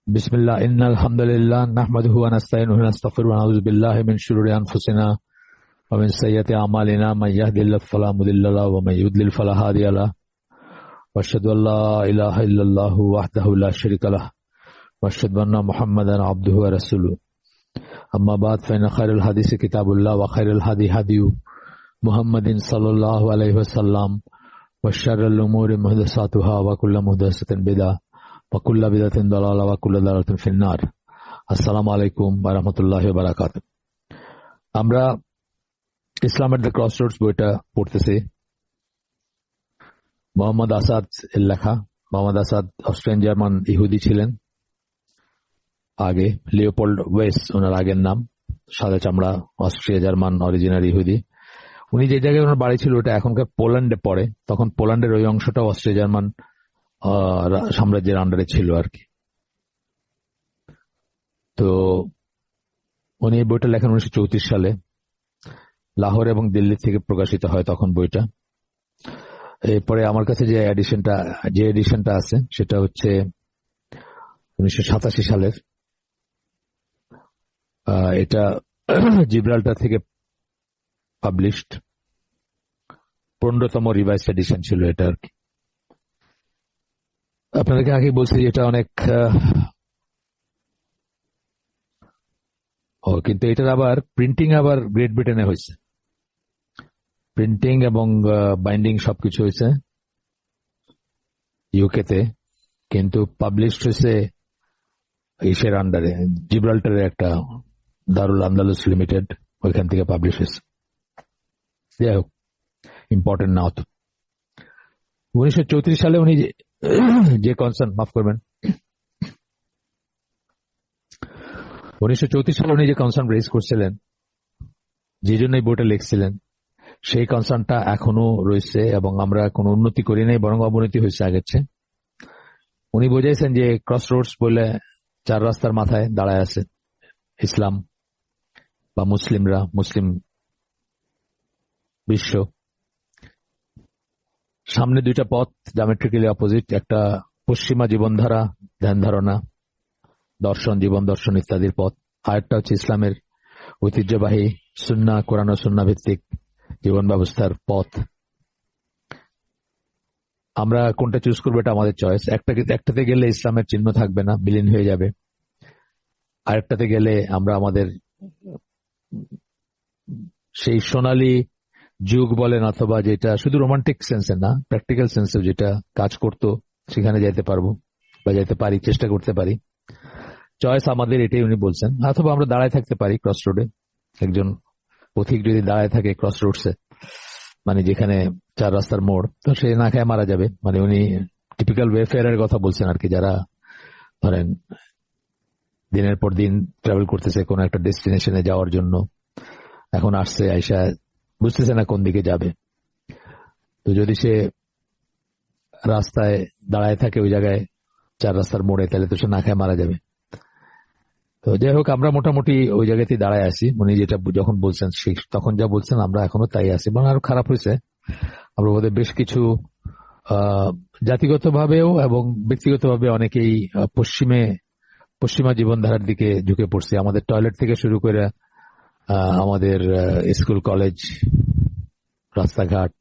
बिस्मिल्लाह इन्नल हम्दुलिल्लाह नहमदुहु व नस्तईनुहु व नस्तगफिरुहु व नऊज़ु बिल्लाहि मिन शुरूरि अनफुसिना व मिन सय्यिआति अमालिना मन यहदिल्लाहु फला मुदिल्ल लहु व मन युद्लिल फला हादिय लहु व अशहदु अल्ला इलाहा इल्लल्लाहु वहदहु ला शरीका लहु व अशहदु अन्ना मुहम्मदन अब्दुहु व रसूलुहु अम्मा बाद फइन खैरुल हदीस किताबुल्लाह व खैरुल हदी हदी मुहम्मदिन सल्लल्लाहु अलैहि वसल्लम व शर्रुल उमूरि मुहदसातुहा व कुल्लु मुहदसतिन बिदअह वकुल्ला बिदअतिन दलाला वकुल्ला दलालातिन फिन्नार। আসসালামু আলাইকুম ওয়া রাহমাতুল্লাহি ওয়া বারাকাতুহু। আমরা ইসলামের দ্য ক্রসরোডস বইটা পড়তেছি। মোহাম্মদ আসাদ এর লেখা। মোহাম্মদ আসাদ অস্ট্রিয়ান জার্মান ইহুদি ছিলেন আগে। লিওপোল্ড ওয়েস ওনার আগের নাম। সাদা চামড়া অস্ট্রিয়া জার্মান অরিজিনাল ইহুদি। উনি যে জায়গায় ওনার বাড়ি ছিল ওটা এখনকার পোল্যান্ডে পড়ে। তখন পোল্যান্ডের ওই অংশটা অস্ট্রিয়া জার্মান সাম্রাজ্যের আন্ডারে ছিল আর কি। তো উনি এই বইটা লেখেন 1934 সালে। লাহোর এবং দিল্লি থেকে প্রকাশিত হয় তখন বইটা। এরপরে আমার কাছে যে এডিশনটা আছে সেটা হচ্ছে 1987 সালের। এটা জিব্রাল্টার থেকে পাবলিশড 15তম রিভাইজড এডিশন ছিল এটা আর কি। আপনাদেরকে আগে বলছি যে এটা অনেক কিন্তু এটার আবার প্রিন্টিং আবার গ্রেট ব্রিটেনে হয়েছে। প্রিন্টিং এবং বাইন্ডিং সবকিছু হয়েছে ইউকেতে, কিন্তু পাবলিশড হয়েছে ইসের আন্ডারে, জিব্রাল্টারের একটা দারুল আন্দালুস লিমিটেড, ওইখান থেকে পাবলিশ হয়েছে। যাই হোক, ইম্পর্টেন্ট না হতো। 1934 সালে উনি যে কনসার্ন, মাফ করবেন, 1934 সালে উনি যে কনসার্ন রেজ করছিলেন, যে জন্য এই বইটা লিখছিলেন, সেই কনসার্নটা এখনো রয়েছে এবং আমরা কোনো উন্নতি করি নাই, বরং অবনতি হয়েছে আগের চেয়ে। উনি বোঝাইছেন যে ক্রস রোডস বলে 4 রাস্তার মাথায় দাঁড়ায় আছে ইসলাম বা মুসলিমরা, মুসলিম বিশ্ব। সামনে 2টা পথ জামেট্রিক্যালি অপোজিট, একটা পশ্চিমা জীবনধারা, ধ্যান ধারণা, দর্শন, জীবন দর্শন ইত্যাদির পথ, আরেকটা হচ্ছে ইসলামের ঐতিহ্যবাহী সুন্নাহ, কোরআন ও সুন্নাহ ভিত্তিক জীবন ব্যবস্থার পথ। আমরা কোনটা চুজ করবো এটা আমাদের চয়েস। একটাতে গেলে ইসলামের চিহ্ন থাকবে না, বিলীন হয়ে যাবে। আরেকটাতে গেলে আমরা আমাদের সেই সোনালী যুগ বলেন, অথবা যেটা শুধু রোমান্টিক সেন্সে না, প্র্যাকটিক্যাল সেন্সে যেটা কাজ করতো, সেখানে যাইতে পারবো বা যাইতে পারি, চেষ্টা করতে পারি। চয়েস আমাদের এটাই উনি বলছেন। অথবা আমরা দাঁড়ায় থাকতে পারি ক্রস রোডে। একজন পথিক যদি দাঁড়ায় থাকে ক্রস রোডসে, মানে যেখানে 4 রাস্তার মোড়, তো সে না খেয়ে মারা যাবে। মানে উনি টিপিক্যাল ওয়েফেয়ারের কথা বলছেন আর কি, যারা ধরেন দিনের পর দিন ট্রাভেল করতেছে কোন একটা ডেস্টিনেশনে যাওয়ার জন্য, এখন আসছে, আইসা বুঝতেছে না কোন দিকে যাবে। তো যদি সে রাস্তায় দাঁড়ায় থাকে ওই জায়গায় 4 রাস্তার মোড়ে, তাহলে তো সে না খেয়ে মারা যাবে। তো যাই হোক, আমরা মোটামুটি ওই জায়গাতেই দাঁড়ায় আছি। উনি যেটা যখন বলছেন, তখন যা বলছেন আমরা এখনো তাই আছি, এবং আরো খারাপ হয়েছে। আমরা বোধহয় বেশ কিছু জাতিগত ভাবেও এবং ব্যক্তিগত ভাবে অনেকেই পশ্চিমা জীবনধারার দিকে ঝুঁকে পড়ছি। আমাদের টয়লেট থেকে শুরু করে আমাদের স্কুল, কলেজ, রাস্তাঘাট,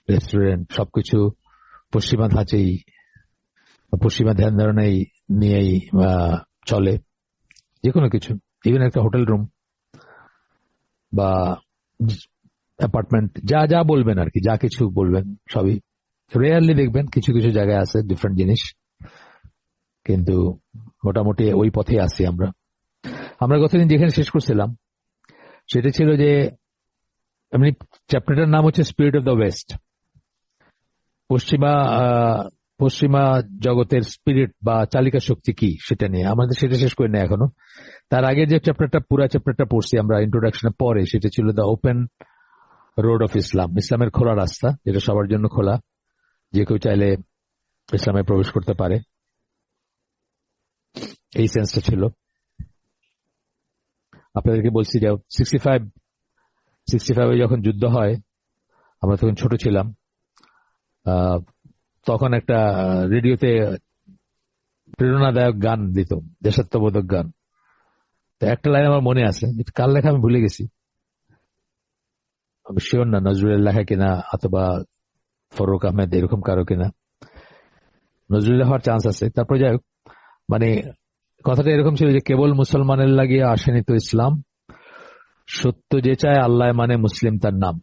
রেস্টুরেন্ট সবকিছু পশ্চিমা ধাঁচেই, পশ্চিমা ধ্যান ধারণাই নিয়েই চলে। যে কোনো কিছু, ইভেন একটা হোটেল রুম বা অ্যাপার্টমেন্ট, যা যা বলবেন আর কি, যা কিছু বলবেন সবই রেয়ারলি দেখবেন কিছু কিছু জায়গায় আছে ডিফারেন্ট জিনিস, কিন্তু মোটামুটি ওই পথে আছি আমরা। গতদিন যেখানে শেষ করছিলাম সেটা ছিল যে, এমনি চ্যাপ্টারটার নাম হচ্ছে স্পিরিট অফ দ্য ওয়েস্ট। পশ্চিমা জগতের স্পিরিট বা চালিকা শক্তি কি, সেটা নিয়ে আমাদের সেটা শেষ করে নেই এখনো। তার আগে যে পুরা চ্যাপ্টারটা পড়ছি আমরা ইন্ট্রোডাকশনের পরে, সেটা ছিল the open road of Islam, ইসলামের খোলা রাস্তা, যেটা সবার জন্য খোলা, যে কেউ চাইলে ইসলামে প্রবেশ করতে পারে, এই সেন্সটা ছিল। আপনাদেরকে বলছি যে 65 যখন যুদ্ধ হয়, আমরা তখন ছোট ছিলাম, তখন একটা রেডিওতে প্রেরণাদায়ক গান দিত, দেশাত্মবোধক গান। তো একটা লাইন আমার মনে আছে, এটা কার লেখা আমি ভুলে গেছি, আমি শিওর না নজরুলের লেখা কিনা অথবা ফরুক আহমেদ এরকম কারো কিনা, নজরুলের হওয়ার চান্স আছে। তারপর যাই হোক, মানে কথাটা এরকম ছিল যে কেবল মুসলমানের লাগিয়ে আসেনি তো ইসলাম, সত্য যে চায় আল্লাহ মানে মুসলিম তার নাম।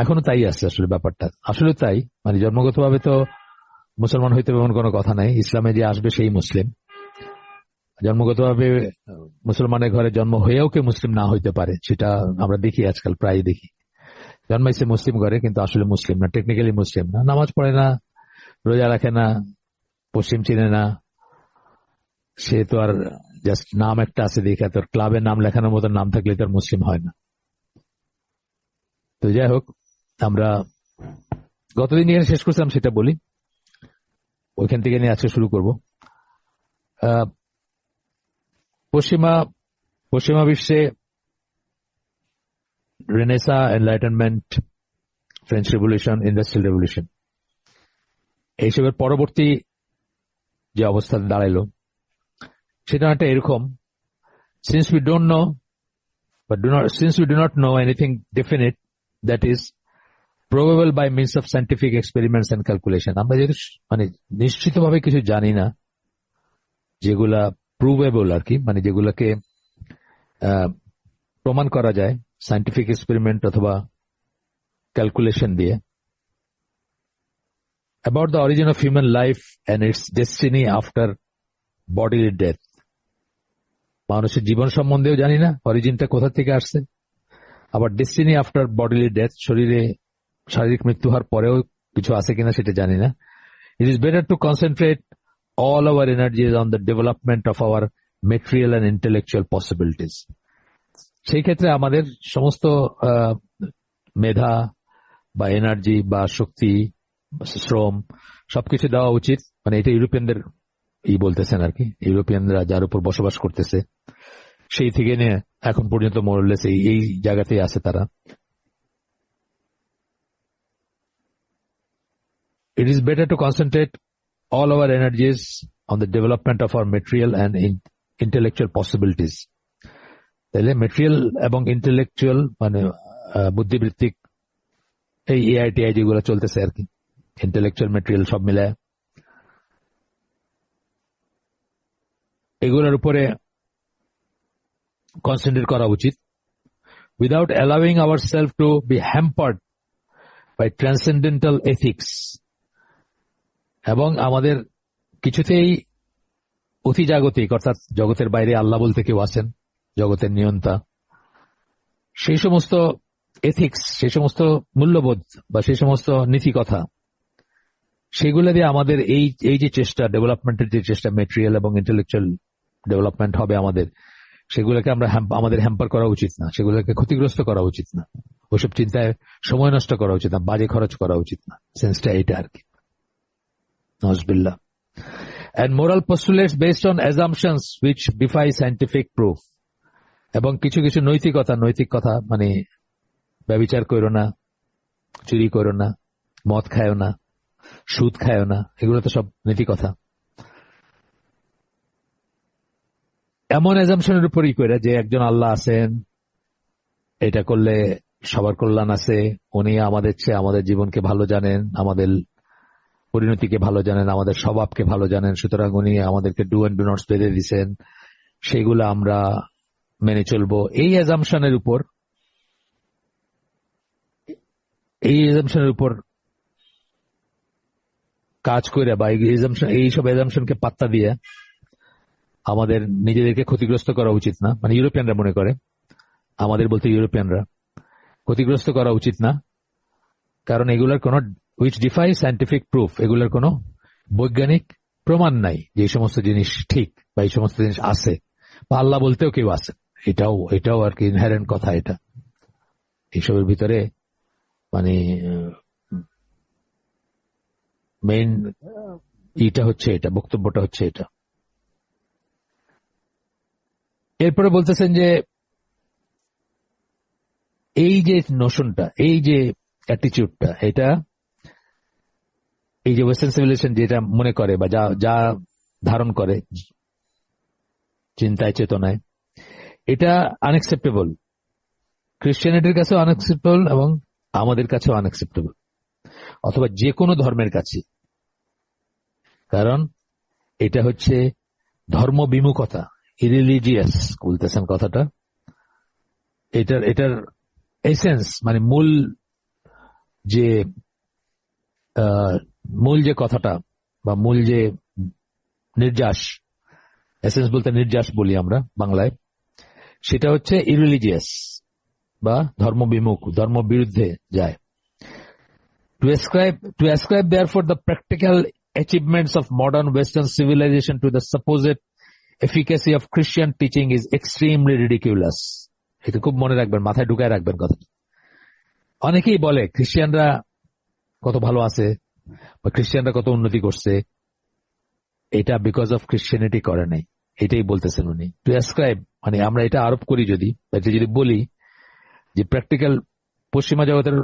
এখনো তাই আছে আসলে ব্যাপারটা, আসলে তাই। মানে জন্মগতভাবে তো মুসলমান হইতে এমন কোনো কথা নাই, ইসলামে যে আসবে সেই মুসলিম। জন্মগতভাবে মুসলমানের ঘরে জন্ম হয়েও কেউ মুসলিম না হইতে পারে, সেটা আমরা দেখি আজকাল প্রায় দেখি। জন্মাইছে মুসলিম ঘরে কিন্তু আসলে মুসলিম না, টেকনিক্যালি মুসলিম না, নামাজ পড়ে না, রোজা রাখে না, পশ্চিম চিনে না, সে তো আর জাস্ট নাম একটা আছে দেখে, তোর ক্লাবের নাম লেখানোর মতো নাম থাকলে তার মুসলিম হয় না। তো যাই হোক, আমরা গতদিন এখানে শেষ করছিলাম সেটা বলি, ওইখান থেকে নিয়ে আজকে শুরু করব। পশ্চিমা বিশ্বে Renaissance, enlightenment, French revolution, industrial revolution, এইসবের পরবর্তী যে অবস্থা দাঁড়াইলো সেটা একটা এরকম, since we don't know since we do not know anything definite that is probable by means of scientific experiments and calculation, আমরা যেহেতু মানে নিশ্চিতভাবে কিছু জানি না, যেগুলা প্রুভেবল আর কি, মানে যেগুলাকে প্রমাণ করা যায় সায়েন্টিফিক এক্সপেরিমেন্ট অথবা ক্যালকুলেশন দিয়ে, about the origin of human life and its destiny after bodily death, মানুষের জীবন সম্বন্ধেও জানি না, অরিজিনটা কোথা থেকে আসছে, আবার ডেস্টিনি আফটার বডিলি ডেথ, শরীরে শারীরিক মৃত্যু হওয়ার পরেও কিছু আছে কিনা সেটা জানি না। It is better to concentrate all our energies on the development of our material and intellectual possibilities. সেই ক্ষেত্রে আমাদের সমস্ত মেধা বা এনার্জি বা শক্তি, শ্রম সবকিছু দেওয়া উচিত, মানে এটা ইউরোপিয়ানদের বলতেছেন আর কি, ইউরোপিয়ানরা যার উপর বসবাস করতেছে সেই থেকে নিয়ে এখন পর্যন্ত মোরলেস এই জায়গাতেই আছে তারা। It is better to concentrate all our energies on the development of our material and intellectual possibilities. তাহলে মেটেরিয়াল এবং ইন্টেলেকচুয়াল মানে বুদ্ধিবৃত্তিক এই এআইটিআই যেগুলো চলতেছে আর কি, ইন্টেলেকচুয়াল মেটেরিয়াল সব মিলায় এগুলোর উপরে কনসেন্ট্রেট করা উচিত, without allowing ourselves to be hampered by transcendental ethics, এবং আমাদের কিছুতেই অতিজাগতিক অর্থাৎ জগতের বাইরে আল্লাহ বলতে কেউ আছেন, জগতের নিয়ন্তা, সেই সমস্ত এথিক্স, সেই সমস্ত মূল্যবোধ বা সেই সমস্ত নীতি কথা, সেগুলো দিয়ে আমাদের এই যে চেষ্টা, ডেভেলপমেন্টের যে চেষ্টা, মেটেরিয়াল এবং ইন্টেলেকচুয়াল ডেভেলপমেন্ট হবে আমাদের, সেগুলোকে আমরা আমাদের হ্যাম্পার করা উচিত না, সেগুলোকে ক্ষতিগ্রস্ত করা উচিত না, ওইসব চিন্তায় সময় নষ্ট করা উচিত না, বাজে খরচ করা উচিত না। সেন্সটা এইটা আর কি। নাউজুবিল্লাহ। And moral postulates based on assumptions which defy scientific proof, এবং কিছু কিছু নৈতিক কথা, মানে ব্যভিচার করো না, চুরি করো না, মদ খায়ও না, সুদ খায়ও না, এগুলো তো সব নীতি কথা। এমন অ্যাজাম্পশনের উপরই করে যে একজন আল্লাহ আছেন, এটা করলে সবার কল্যাণ আছে, উনি আমাদের চেয়ে আমাদের জীবনকে ভালো জানেন, আমাদের পরিণতিকে ভালো জানেন, আমাদের স্বভাবকে ভালো জানেন, সুতরাং উনি আমাদেরকে ডু এন্ড ডু নটস বেঁধে দিচ্ছেন, সেইগুলো আমরা মেনে চলবো। এই অ্যাজাম্পশনের উপর কাজ করে বা এইসব অ্যাজাম্পশনকে পাত্তা দিয়ে আমাদের নিজেদেরকে ক্ষতিগ্রস্ত করা উচিত না। মানে ইউরোপিয়ানরা মনে করে, আমাদের বলতে ইউরোপিয়ানরা, ক্ষতিগ্রস্ত করা উচিত না, কারণ এগুলোর কোনো which defy scientific proof, এগুলোর কোনো বৈজ্ঞানিক প্রমাণ নাই যে এই সমস্ত জিনিস ঠিক বা এই সমস্ত জিনিস আছে, বা আল্লাহ বলতেও কেউ আছে, এটাও আর কি ইনহেরেন্ট কথা। এটা এইসবের ভিতরে মানে মেইন হচ্ছে এটা, বক্তব্যটা হচ্ছে এটা। এরপরে বলতেছেন যে এই যে নোশনটা, এই যে অ্যাটিটিউডটা, এটা এই যে ওয়েস্টার্ন সিভিলাইজেশন যেটা মনে করে বা যা ধারণ করে চিন্তায় চেতনায়, এটা আনএক্সেপ্টেবল। ক্রিশ্চিয়ানিটির কাছেও আনএক্সেপ্টেবল এবং আমাদের কাছেও আনএক্সেপ্টেবল, অথবা যে কোনো ধর্মের কাছে। কারণ এটা হচ্ছে ধর্ম বিমুখতা, ইরিলিজিয়াস বলতেছেন কথাটা। এটার এসেন্স মানে যে মূল যে কথাটা বা মূল যে নির্যাস, এসেন্স বলতে নির্যাস বলি আমরা বাংলায়, সেটা হচ্ছে ইরিলিজিয়াস বা ধর্মবিমুখ, ধর্ম বিরুদ্ধে যায়। To ascribe therefore the practical achievements of modern Western civilization to the supposed efficacy of Christian teaching is extremely ridiculous. এটা খুব মনে রাখবেন, মাথায় ঢুকায় রাখবেন কথা। অনেকেই বলে খ্রিস্টানরা কত ভালো আছে বা খ্রিস্টানরা কত উন্নতি করছে, এটা বিকজ অফ ক্রিশ্চিয়ানিটি করে নাই, এটাই বলতেছেন উনি। টু অ্যাসক্রাইব মানে আমরা এটা আরোপ করি, যদি বলি যে প্র্যাকটিক্যাল পশ্চিমা জগতের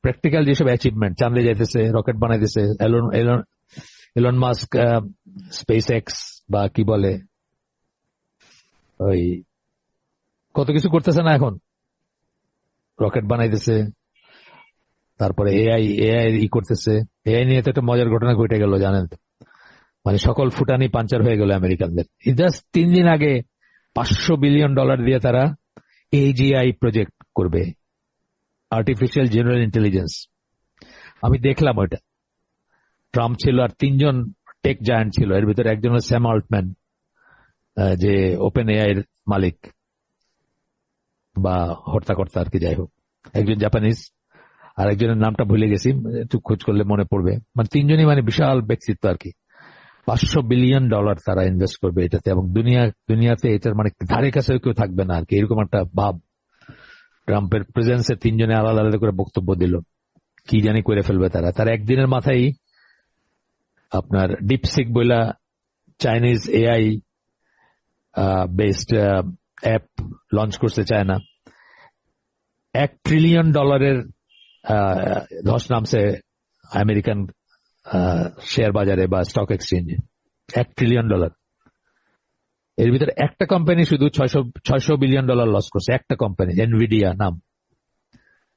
প্র্যাকটিক্যাল যেসব অ্যাচিভমেন্ট, চাঁদে যাইতেছে, রকেট বানাইতেছে, এলন মাস্ক স্পেস এক্স বা কি বলে ওই কত কিছু করতেছে না, এখন রকেট বানাইতেছে, তারপরে এআই করতেছে। এআই নিয়ে তো একটা মজার ঘটনা ঘটে গেল জানেন তো, মানে সকল ফুটানি পাঞ্চার হয়ে গেল আমেরিকানদের। জাস্ট 3 দিন আগে $500 বিলিয়ন দিয়ে তারা এজিআই প্রজেক্ট করবে, আর্টিফিশিয়াল জেনারেল ইন্টেলিজেন্স। আমি দেখলাম ওইটা, ট্রাম্প ছিল আর 3 জন টেক জায়ান্ট ছিল, এর ভিতরে একজন হল স্যাম অল্টম্যান, যে ওপেন এআই এর মালিক বা হর্তাকর্তা আর কি, যাই হোক, একজন জাপানিজ, আর একজনের নামটা ভুলে গেছি, একটু খোঁজ করলে মনে পড়বে। মানে 3 জনই মানে বিশাল ব্যক্তিত্ব আর কি। $500 বিলিয়ন তারা ইনভেস্ট করবে এটাতে, এবং দুনিয়াতে এটার মানে ধারে কাছে কেউ থাকবে না আর কি, এরকম একটা ভাব। ট্রাম্পের প্রেজেন্সে 3 জনে আলাদা আলাদা করে বক্তব্য দিল, কি জানি করে ফেলবে তারা একদিনের মাথায় আপনার ডিপসিক বইলা Chinese AI based app launch করতে চায় না। $1 ট্রিলিয়ন ধস নামছে আমেরিকান শেয়ার বাজারে বা স্টক এক্সচেঞ্জে, $1 ট্রিলিয়ন। এর ভিতরে একটা কোম্পানি শুধু $600 বিলিয়ন লস করছে, একটা কোম্পানি এনভিডিয়া নাম,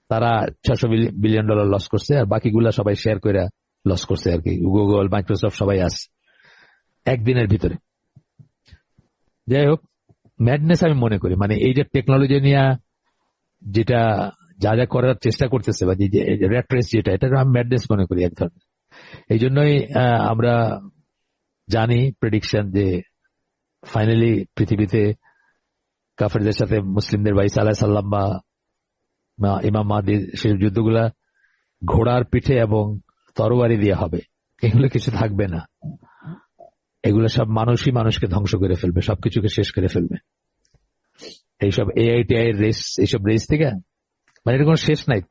তারা $600 বিলিয়ন লস করছে, আর বাকিগুলা সবাই শেয়ার করে লস করছে আর কি, গুগল, মাইক্রোসফট সবাই আছে একদিনের ভিতরে। যাই হোক, ম্যাডনেস আমি মনে করি, মানে এই যে টেকনোলজি নিয়ে যেটা যা যা করার চেষ্টা করতেছে বা র্যাট রেস যেটা, এটা আমি ম্যাডনেস মনে করি এক ধরনের। এই জন্যই আমরা জানি প্রেডিকশন যে ফাইনালি পৃথিবীতে কাফেরদের সাথে মুসলিমদের বা ঈসা আলাইহিস সালাম বা ইমাম মাহদী, সেই যুদ্ধগুলা ঘোড়ার পিঠে এবং তরবারি দিয়ে হবে, এগুলো কিছু থাকবে না। এগুলো সব মানুষই মানুষকে ধ্বংস করে ফেলবে, সবকিছুকে শেষ করে ফেলবে। এইসব এআই রেস, এইসব রেস থেকে মানে এটা কোনো শেষ নাই,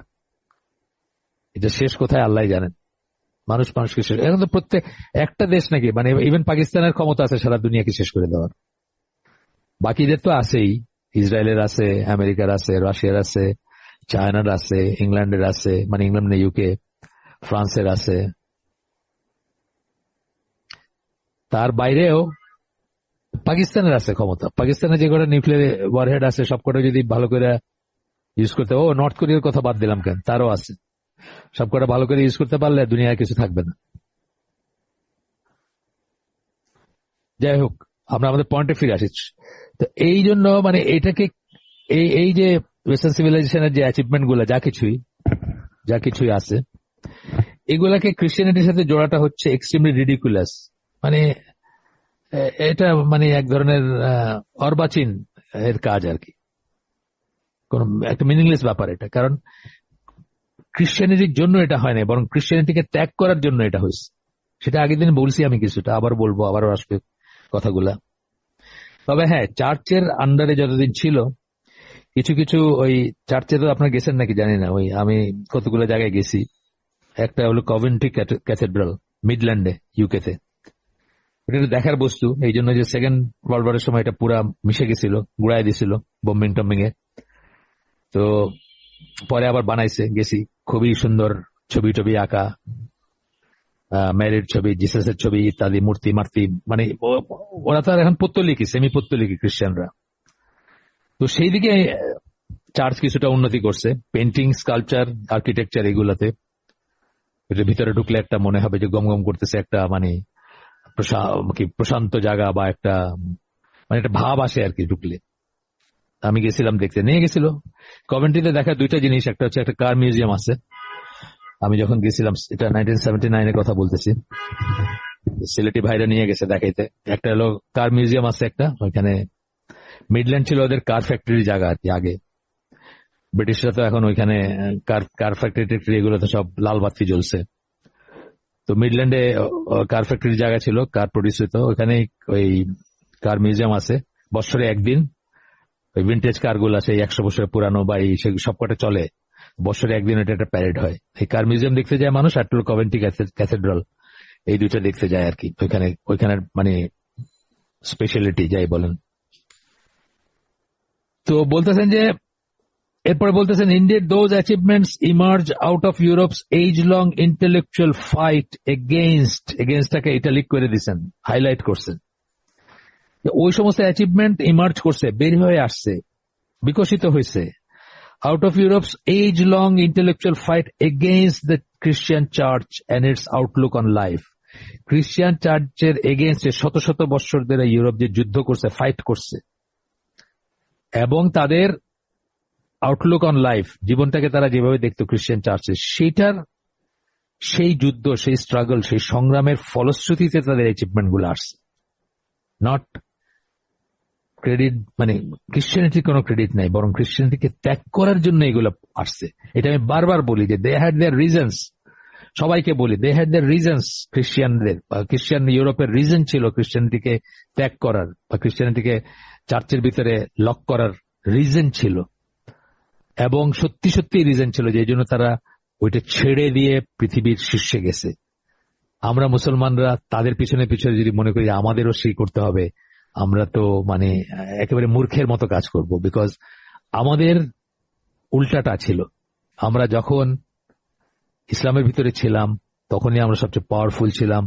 এটা শেষ কোথায় আল্লাহ জানেন। মানুষকে শেষ, এখন তো প্রত্যেক একটা দেশ নাকি, মানে ইভেন পাকিস্তানের ক্ষমতা আছে সারা দুনিয়াকে শেষ করে দেওয়ার, বাকিদের তো আছেই, ইসরায়েলের আছে, আমেরিকার আছে, রাশিয়ার আছে, চায়নার আছে, ইংল্যান্ডের আছে, মানে ইংল্যান্ড ইউকে, ফ্রান্সের আছে, তার বাইরেও পাকিস্তানের আছে ক্ষমতা। পাকিস্তানে যে কটা নিউক্লিয়ার ওয়ারহেড আছে সব কটা যদি ভালো করে ইউজ করতে, নর্থ কোরিয়ার কথা বাদ দিলাম কেন, তারও আছে, সব কটা ভালো করে ইউজ করতে পারলে দুনিয়ায় কিছু থাকবে না। যাই হোক, আমরা আমাদের পয়েন্টে ফিরে আসি। তো এই জন্য মানে এটাকে এই যে ওয়েস্টার্ন সিভিলাইজেশনের যে অ্যাচিভমেন্ট গুলা যা কিছুই আছে, এগুলাকে ক্রিশ্চিয়ানিটির সাথে জোড়াটা হচ্ছে এক্সট্রিমলি রিডিকুলাস। মানে এটা মানে এক ধরনের অর্বাচীন এর কাজ আর কি, কোন একটা মিনিংলেস ব্যাপার এটা। কারণ ক্রিশ্চিয়ানিটির জন্য এটা হয় না, বরং ক্রিশ্চিয়ানিটিকে ত্যাগ করার জন্য এটা হয়েছে। সেটা আগের দিন বলছি আমি কিছুটা, আবার বলবো, আবারও আসবে কথাগুলা। তবে হ্যাঁ, চার্চের আন্ডারে যতদিন ছিল, কিছু কিছু ওই চার্চে তো আপনার গেছেন নাকি জানি না, ওই আমি কতগুলো জায়গায় গেছি। একটা হলো কভেন্ট্রি ক্যাথেড্রাল মিডল্যান্ডে, ইউকেতে। এটা দেখার বস্তু, এই জন্য যে সেকেন্ড ওয়ার্ল্ড ওয়ারের সময় এটা পুরা মিশে গেছিল, গুড়াই দিছিল বোম্বিং টম্বিং এ। তো পরে আবার বানাইছে, গেছি, খুবই সুন্দর ছবি টবি আঁকা, ম্যারিড ছবি, জিসাসের ছবি ইত্যাদি, মূর্তি মার্তি, মানে ওরা তো আর এখন পত্তলিকি, সেমি পত্তলিকি খ্রিস্টানরা। তো সেই দিকে চার্চ কিছুটা উন্নতি করছে, পেন্টিং, স্কাল্পচার, আর্কিটেকচার এগুলাতে। এটার ভিতরে ঢুকলে একটা মনে হবে যে গম গম করতেছে, একটা মানে প্রশান্ত জায়গা বা একটা মানে একটা ভাব আসে আর কি ঢুকলে। আমি গেছিলাম দেখতে, নিয়ে গেছিল। কভেন্ট্রিতে দেখা দুইটা জিনিস, একটা হচ্ছে একটা কার মিউজিয়াম আছে। আমি যখন গেছিলাম, এটা 1979 কথা বলতেছি, সিলেটি ভাইরা নিয়ে গেছে দেখাইতে। একটা হলো কার মিউজিয়াম আছে একটা, ওইখানে মিডল্যান্ড ছিল ওদের কার ফ্যাক্টরির জায়গা আর কি আগে। ব্রিটিশরা তো এখন ওইখানে কার ফ্যাক্টরি ট্যাক্টরি এগুলো তো সব লাল বাতি জ্বলছে। তো মিডল্যান্ডে কার ফ্যাক্টরির জায়গা ছিল, কার প্রডিউস হইতো ওইখানে। ওই কার মিউজিয়াম আছে, বছরে একদিন ওই ভিন্টেজ কার গুলো আছে 100 বছরের পুরানো বা এই সবকটা চলে, বছরে একদিন এটা একটা প্যারেড হয়। এই কার মিউজিয়াম দেখতে যায় মানুষ, আর কভেন্ট্রি ক্যাথেড্রাল, এই দুইটা দেখতে যায় আর কি। ওইখানে মানে স্পেশালিটি যাই বলেন। তো বলতেছেন যে, এরপরে বলতেছেন, ইন্ডিয়ার those achievements emerge out of Europe's age long intellectual fight এগেইনস্টটাকে ইটালিক করে দিচ্ছেন, হাইলাইট করছেন। ওই সমস্ত অ্যাচিভমেন্ট ইমার্জ করছে, বের হয়ে আসছে, বিকশিত হয়েছে out of Europe's age-long intellectual fight against the Christian Church and its outlook on life. Christian চার্চের এগেইনস্টে শত শত বৎসর ধরে ইউরোপ যে যুদ্ধ করছে, ফাইট করছে, এবং তাদের আউটলুক অন লাইফ, জীবনটাকে তারা যেভাবে দেখতো খ্রিস্টান চার্চে, সেই যুদ্ধ, সেই স্ট্রাগল, সেই সংগ্রামের ফলশ্রুতিতে তাদের অ্যাচিভমেন্ট গুলো আসছে। নট ক্রেডিট, মানে খ্রিস্টানিটির কোনো ক্রেডিট নাই, বরং খ্রিস্টানিটিকে ত্যাগ করার জন্য এগুলো আসছে। এটা আমি বারবার বলি যে দে হ্যাড দেয়ার রিজনস, সবাইকে বলি দে হ্যাড দেয়ার রিজনস। খ্রিস্টানদের বা খ্রিস্টান ইউরোপের রিজন ছিল খ্রিস্টানিটিকে ত্যাগ করার বা খ্রিস্টানিটিকে চার্চের ভিতরে লক করার রিজন ছিল, এবং সত্যি সত্যি রিজন ছিল, যে জন্য তারা ওইটা ছেড়ে দিয়ে পৃথিবীর শীর্ষে গেছে। আমরা মুসলমানরা তাদের পিছনে পিছনে যদি মনে করি আমাদেরও সেই করতে হবে, আমরা তো মানে একেবারে মূর্খের মতো কাজ করব। বিকজ আমাদের উল্টাটা ছিল, আমরা যখন ইসলামের ভিতরে ছিলাম তখনই আমরা সবচেয়ে পাওয়ারফুল ছিলাম,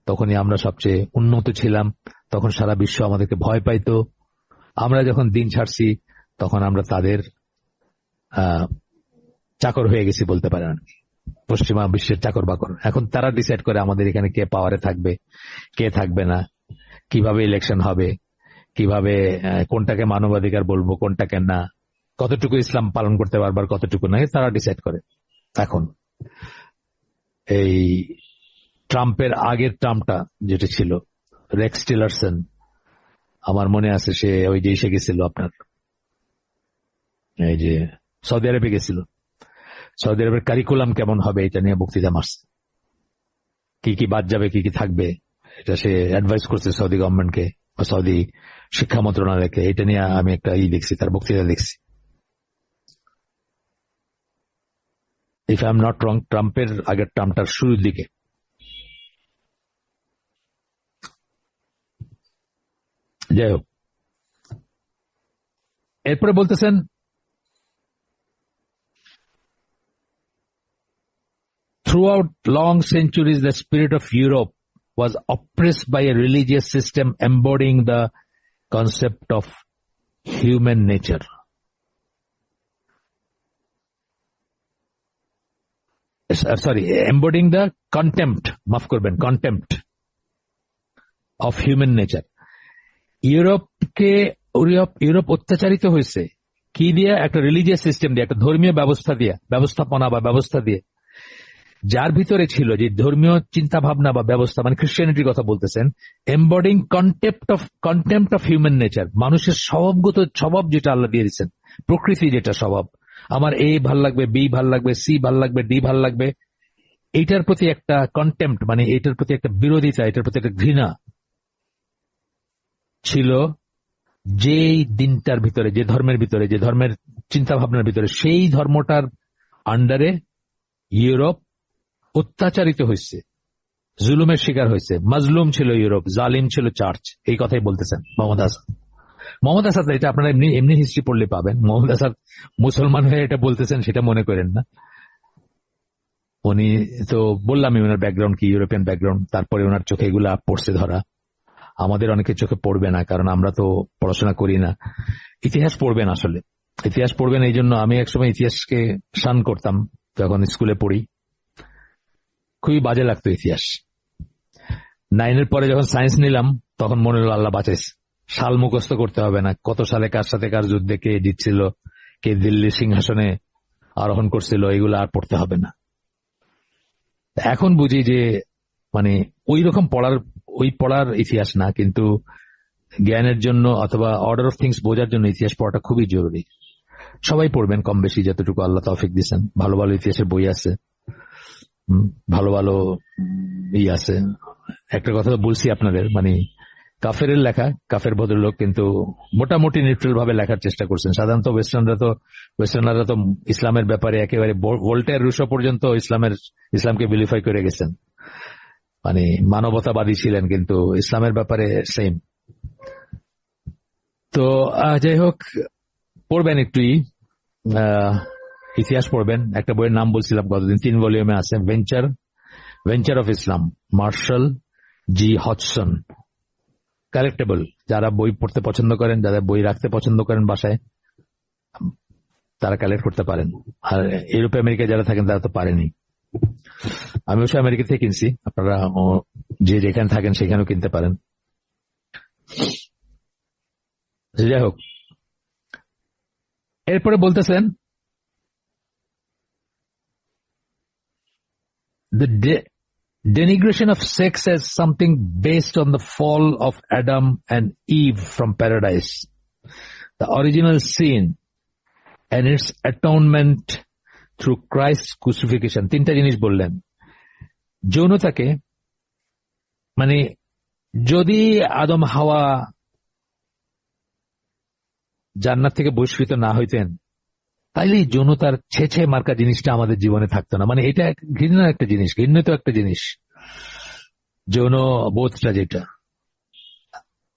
তখনই আমরা সবচেয়ে উন্নত ছিলাম, তখন সারা বিশ্ব আমাদেরকে ভয় পাইতো। আমরা যখন দিন ছাড়ছি তখন আমরা তাদের চাকর হয়ে গেছি বলতে পারেন, পশ্চিমা বিশ্বের চাকর বাকর। এখন তারা ডিসাইড করে আমাদের এখানে কে পাওয়ারে থাকবে, কে থাকবে না, কিভাবে ইলেকশন হবে, কিভাবে কোনটাকে মানবাধিকার বলবো, কোনটাকে না, কতটুকু ইসলাম পালন করতে পারবার, কতটুকু না, তারা ডিসাইড করে। এখন এই ট্রাম্পের আগের ট্রাম্পটা যেটা ছিল, রেক্স টিলারসন, আমার মনে আছে, সে ওই যে এসে গেছিল আপনার এই যে সৌদি আরবে গেছিল, সৌদি আরবের কারিকুলাম কেমন হবে এটা নিয়ে বক্তৃতা মারছে, কি কি বাদ যাবে, কি কি থাকবে, এটা সে অ্যাডভাইস করছে সৌদি গভর্নমেন্টকে বা সৌদি শিক্ষা মন্ত্রণালয়কে। এটা নিয়ে আমি একটা দেখছি, তার বক্তৃতা দেখছি। If I am not wrong, ট্রাম্পের আগের ট্রাম্পটার শুরুর দিকে। যাই হোক, এরপরে বলতেছেন, throughout long centuries the spirit of Europe was oppressed by a religious system embodying the concept of human nature. Embodying the contempt of human nature. Europe অত্যাচারিত হয়েছে কি দিয়ে? একটা রিলিজিয়াস সিস্টেম দিয়ে, একটা ধর্মীয় ব্যবস্থা দিয়ে, যার ভিতরে ছিল যে ধর্মীয় চিন্তা ভাবনা বা ব্যবস্থা, মানে খ্রিস্টানিটির কথা বলতেছেন, এমবডিং কন্টেম্প্ট অফ হিউম্যান নেচার, মানুষের স্বভাব যেটা আল্লাহ দিয়ে দিচ্ছেন, প্রকৃতি যেটা স্বভাব, আমার এ ভাল লাগবে, বি ভাল লাগবে, সি ভাল লাগবে, ডি ভাল লাগবে, এইটার প্রতি একটা কন্টেম্প্ট, মানে এইটার প্রতি একটা বিরোধিতা, এটার প্রতি একটা ঘৃণা ছিল যেই দিনটার ভিতরে, যে ধর্মের ভিতরে, যে ধর্মের চিন্তা ভাবনার ভিতরে, সেই ধর্মটার আন্ডারে ইউরোপ অত্যাচারিত হয়েছে, জুলুমের শিকার হয়েছে। মাজলুম ছিল ইউরোপ, জালিম ছিল চার্চ। এই কথাই বলতেছেন মোহাম্মদ আসাদ। এটা আপনারা এমনি হিস্ট্রি পড়লে পাবেন। মোহাম্মদ আসাদ মুসলমান হয়ে এটা বলতেছেন সেটা মনে করেন না। উনি তো বললামই ওনার ব্যাকগ্রাউন্ড কি, ইউরোপিয়ান ব্যাকগ্রাউন্ড। তারপরে ওনার চোখে এগুলা পড়ছে ধরা, আমাদের অনেকের চোখে পড়বে না, কারণ আমরা তো পড়াশোনা করি না। ইতিহাস পড়বেন, আসলে ইতিহাস পড়বেন। এই জন্য আমি একসময় ইতিহাসকে শান করতাম যখন স্কুলে পড়ি, খুবই বাজে লাগতো ইতিহাস। 9 পরে যখন সায়েন্স নিলাম তখন মনে হলো আল্লাহ বাঁচাইছে, সাল মুখস্থ করতে হবে না, কত সালে কার সাথে কার যুদ্ধে কে জিতছিল, কে দিল্লির সিংহাসনে আরোহণ করছিল, এগুলো আর পড়তে হবে না। এখন বুঝি যে মানে ওই রকম পড়ার ইতিহাস না, কিন্তু জ্ঞানের জন্য অথবা অর্ডার অফ থিংস বোঝার জন্য ইতিহাস পড়াটা খুবই জরুরি। সবাই পড়বেন কম বেশি, যতটুকু আল্লাহ তৌফিক দিচ্ছেন। ভালো ভালো ইতিহাসের বই আছে, ভালো ভালো আছে। একটা কথা তো বলছি আপনাদের, মানে কাফের লেখা, কাফের ভদ্রলোক কিন্তু মোটামুটি নিউট্রাল ভাবে লেখার চেষ্টা করছেন। সাধারণত ওয়েস্টার্নাররা তো ইসলামের ব্যাপারে একেবারে ভোল্টায়ার রুশো পর্যন্ত ইসলামকে বিলিফাই করে গেছেন, মানে মানবতাবাদী ছিলেন, কিন্তু ইসলামের ব্যাপারে সেম। তো যাই হোক, পড়বেন একটু ইতিহাস পড়বেন। একটা বইয়ের নাম বলছিলাম গতদিন, 3 ভলিউমে আছে, venture of Islam, Marshall G Hodgson. Collectable, যারা বই পড়তে পছন্দ করেন, যারা বই রাখতে পছন্দ করেন বাসায়, তারা কালেক্ট করতে পারেন। আর ইউরোপ আমেরিকায় যারা থাকেন তারা তো পারেনি। আমি অবশ্যই আমেরিকা থেকে কিনছি, আপনারা যে যেখানে থাকেন সেখানেও কিনতে পারেন। যাই হোক, এরপরে বলতেছেন the denigration of sex as something based on the fall of Adam and Eve from paradise, the original sin and its atonement through Christ's crucifixion. 3টা জিনিস বললেন। যৌনতাকে, মানে যদি আদম হাওয়া জান্নাত থেকে বহিষ্কৃত না হইতেন, তাইলে যৌনতার ছেছে মার্কা জিনিসটা আমাদের জীবনে থাকতো না। মানে এটা ঘৃণার একটা জিনিস, ঘৃণিত একটা জিনিস যৌন বোধটা, যেটা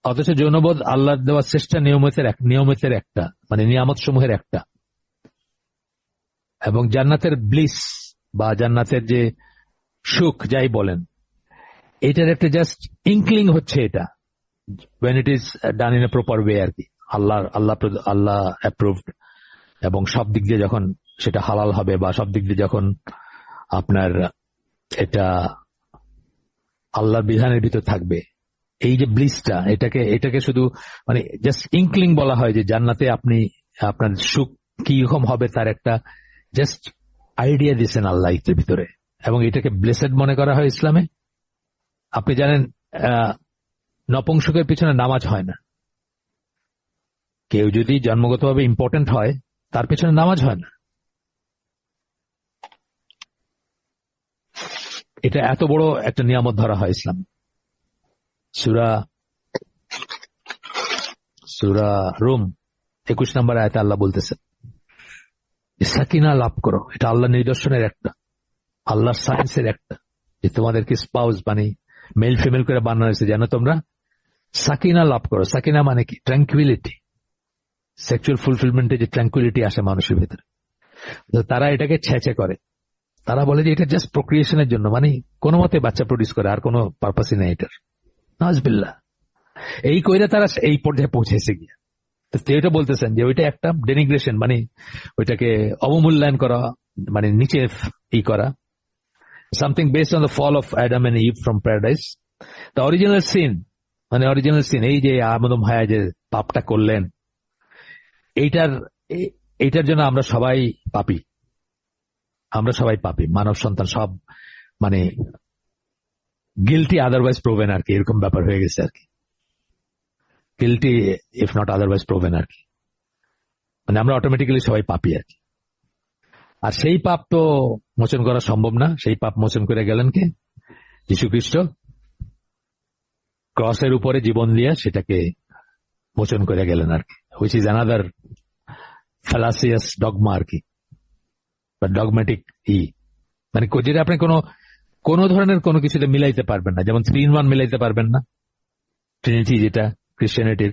অথচ যৌনবোধ আল্লাহর দেওয়া শ্রেষ্ঠ নিয়মতের একটা, মানে নিয়ামত সমূহের একটা। এবং জান্নাতের ব্লিস বা জান্নাতের যে সুখ যাই বলেন, এটার একটা জাস্ট ইনক্লিং হচ্ছে এটা, when it is done in a proper way আর কি, আল্লাহ অ্যাপ্রুভড, এবং সব দিক দিয়ে যখন সেটা হালাল হবে, বা সব দিক দিয়ে যখন আপনার এটা আল্লাহর বিধানের ভিতর থাকবে, এই যে ব্লিসটা, এটাকে শুধু মানে জাস্ট ইনক্লিং বলা হয়, যে জান্নাতে আপনার সুখ কি রকম হবে তার একটা জাস্ট আইডিয়া দিচ্ছেন আল্লাহ এর ভিতরে, এবং এটাকে ব্লেসেড মনে করা হয় ইসলামে। আপনি জানেন নপুংসকের পিছনে নামাজ হয় না। কেউ যদি জন্মগতভাবে ইম্পর্টেন্ট হয়, তার পেছনে নামাজ হয় না। এটা এত বড় একটা নিয়ামত ধরা হয় ইসলাম। সূরা রুম 21 নম্বর আয়াতে আল্লাহ বলতেছেন, সাকিনা লাভ করো। এটা আল্লাহর নিদর্শনের একটা, আল্লাহর সায়েন্সের একটা, যে তোমাদেরকে স্পাউস মানে মেল ফিমেল করে বানানো হয়েছে যেন তোমরা সাকিনা লাভ করো। সাকিনা মানে কি? ট্র্যাঙ্কুইলিটি, সেক্সুয়াল ফুলফিলমেন্টে যে ট্র্যাঙ্কুইলিটি আসে মানুষের ভেতরে। তারা এটাকে ছেঁচে করে, তারা বলে যে এটা জাস্ট প্রক্রিয়েশনের জন্য, মানে কোনো মতে বাচ্চা প্রডিউস করে, আর কোনো পারপাসই নেই এটার। নাজবিল্লাহ, এই কইরা তারা এই পর্যায়ে পৌঁছেছে গিয়া। তো এটা বলতেছেন যে ওইটা একটা ডেনিগ্রেশন, মানে ওইটাকে অবমূল্যায়ন করা, মানে নিচে করা। Something based on the fall of Adam and Eve from paradise, the original sin, মানে অরিজিনাল সিন, এই যে আদম ভাইয়া যে পাপটা করলেন, এইটার জন্য আমরা সবাই পাপী, মানব সন্তান সব, মানে গিলটি আদারওয়াইজ প্রোভেন আর কি, এরকম ব্যাপার হয়ে গেছে আর কি। Guilty if not otherwise proven আর কি, মানে আমরা অটোমেটিক্যালি সবাই পাপী আর কি। আর সেই পাপ তো মোচন করা সম্ভব না। সেই পাপ মোচন করে গেলেন কে? যীশু খ্রিস্ট। ক্রসের উপরে জীবন দিয়ে সেটাকে মোচন করে গেলেন আর কি, হুইচ ইজ অ্যানাদার ফ্যালাসিয়াস ডগমা আর কি, বা ডগম্যাটিক মানে যেটা আপনি কোনো ধরনের কোনো কিছুতে মিলাইতে পারবেন না। যেমন 3 in 1 মিলাইতে পারবেন না, ট্রিনিটি যেটা ক্রিশ্চিয়ানিটির।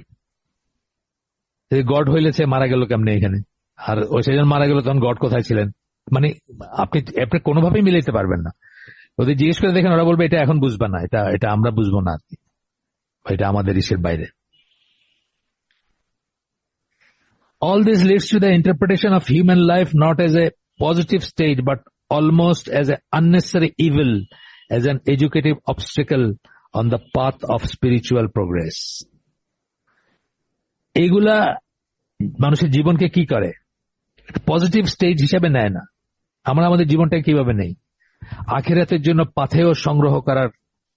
গড হইলে সে মারা গেল কেমনে এখানে? আর ওই সেজন মারা গেল, তখন গড কোথায় ছিলেন? মানে আপনি আপনি কোনোভাবেই মিলাইতে পারবেন না। ওদের জিজ্ঞেস করে দেখেন, ওরা বলবে এটা এখন বুঝবা না, এটা এটা আমরা বুঝবো না আর কি, এটা আমাদের ইসের বাইরে। All this leads to the interpretation of human life not as a positive stage but almost as an unnecessary evil, as an educative obstacle on the path of spiritual progress. এইগুলা মানুষের জীবনকে কি করে, পজিটিভ স্টেজ হিসেবে নেয় না। আমরা আমাদের জীবনটাকে কিভাবে নেই, আখিরাতের জন্য পাথেয় সংগ্রহ করার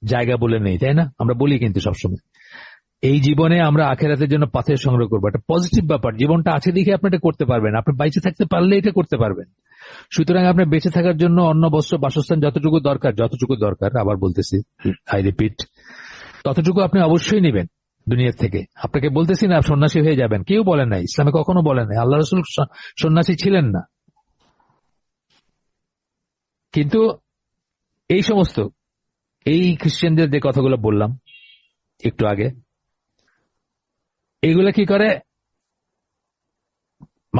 জায়গা বলে নেই, তাই না? আমরা বলি কিন্তু সবসময় এই জীবনে আমরা আখিরাতের জন্য পাথেয় সংগ্রহ করবো, একটা পজিটিভ ব্যাপার। জীবনটা আছে দেখে আপনি এটা করতে পারবেন, আপনি বেঁচে থাকতে পারলে এটা করতে পারবেন। সুতরাং আপনি বেঁচে থাকার জন্য অন্ন বস্ত্র বাসস্থান যতটুকু দরকার, আবার বলতেছি, আই রিপিট, ততটুকু আপনি অবশ্যই নেবেন দুনিয়ার থেকে। আপনাকে বলতেছি না সন্ন্যাসী হয়ে যাবেন, কেউ বলে নাই, ইসলামে কখনো বলে নাই, আল্লাহ রাসূল সন্ন্যাসী ছিলেন না। কিন্তু এই সমস্ত এই খ্রিস্টানদের যে কথাগুলো বললাম একটু আগে, এইগুলা কি করে,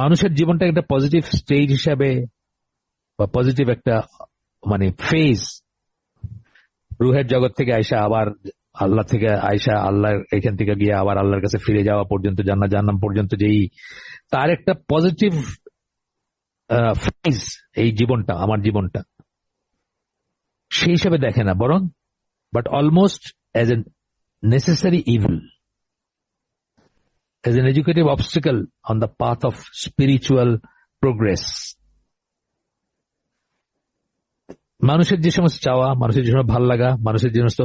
মানুষের জীবনটা একটা পজিটিভ স্টেজ হিসাবে বা পজিটিভ একটা মানে ফেজ, রুহের জগৎ থেকে আইসা আবার আল্লাহ থেকে আইসা আল্লাহ এখান থেকে গিয়ে আবার আল্লাহর কাছে ফিরে যাওয়া পর্যন্ত, জান্নাত পর্যন্ত, যেই তার একটা পজিটিভ ফেজ এই জীবনটা, আমার জীবনটা, সেই হিসাবে দেখে না, বরং but almost as a necessary evil, as an educative obstacle on the path of spiritual progress. মানুষের যে সমস্ত চাওয়া, মানুষের যে সমস্ত ভাল লাগা, মানুষের যে সমস্ত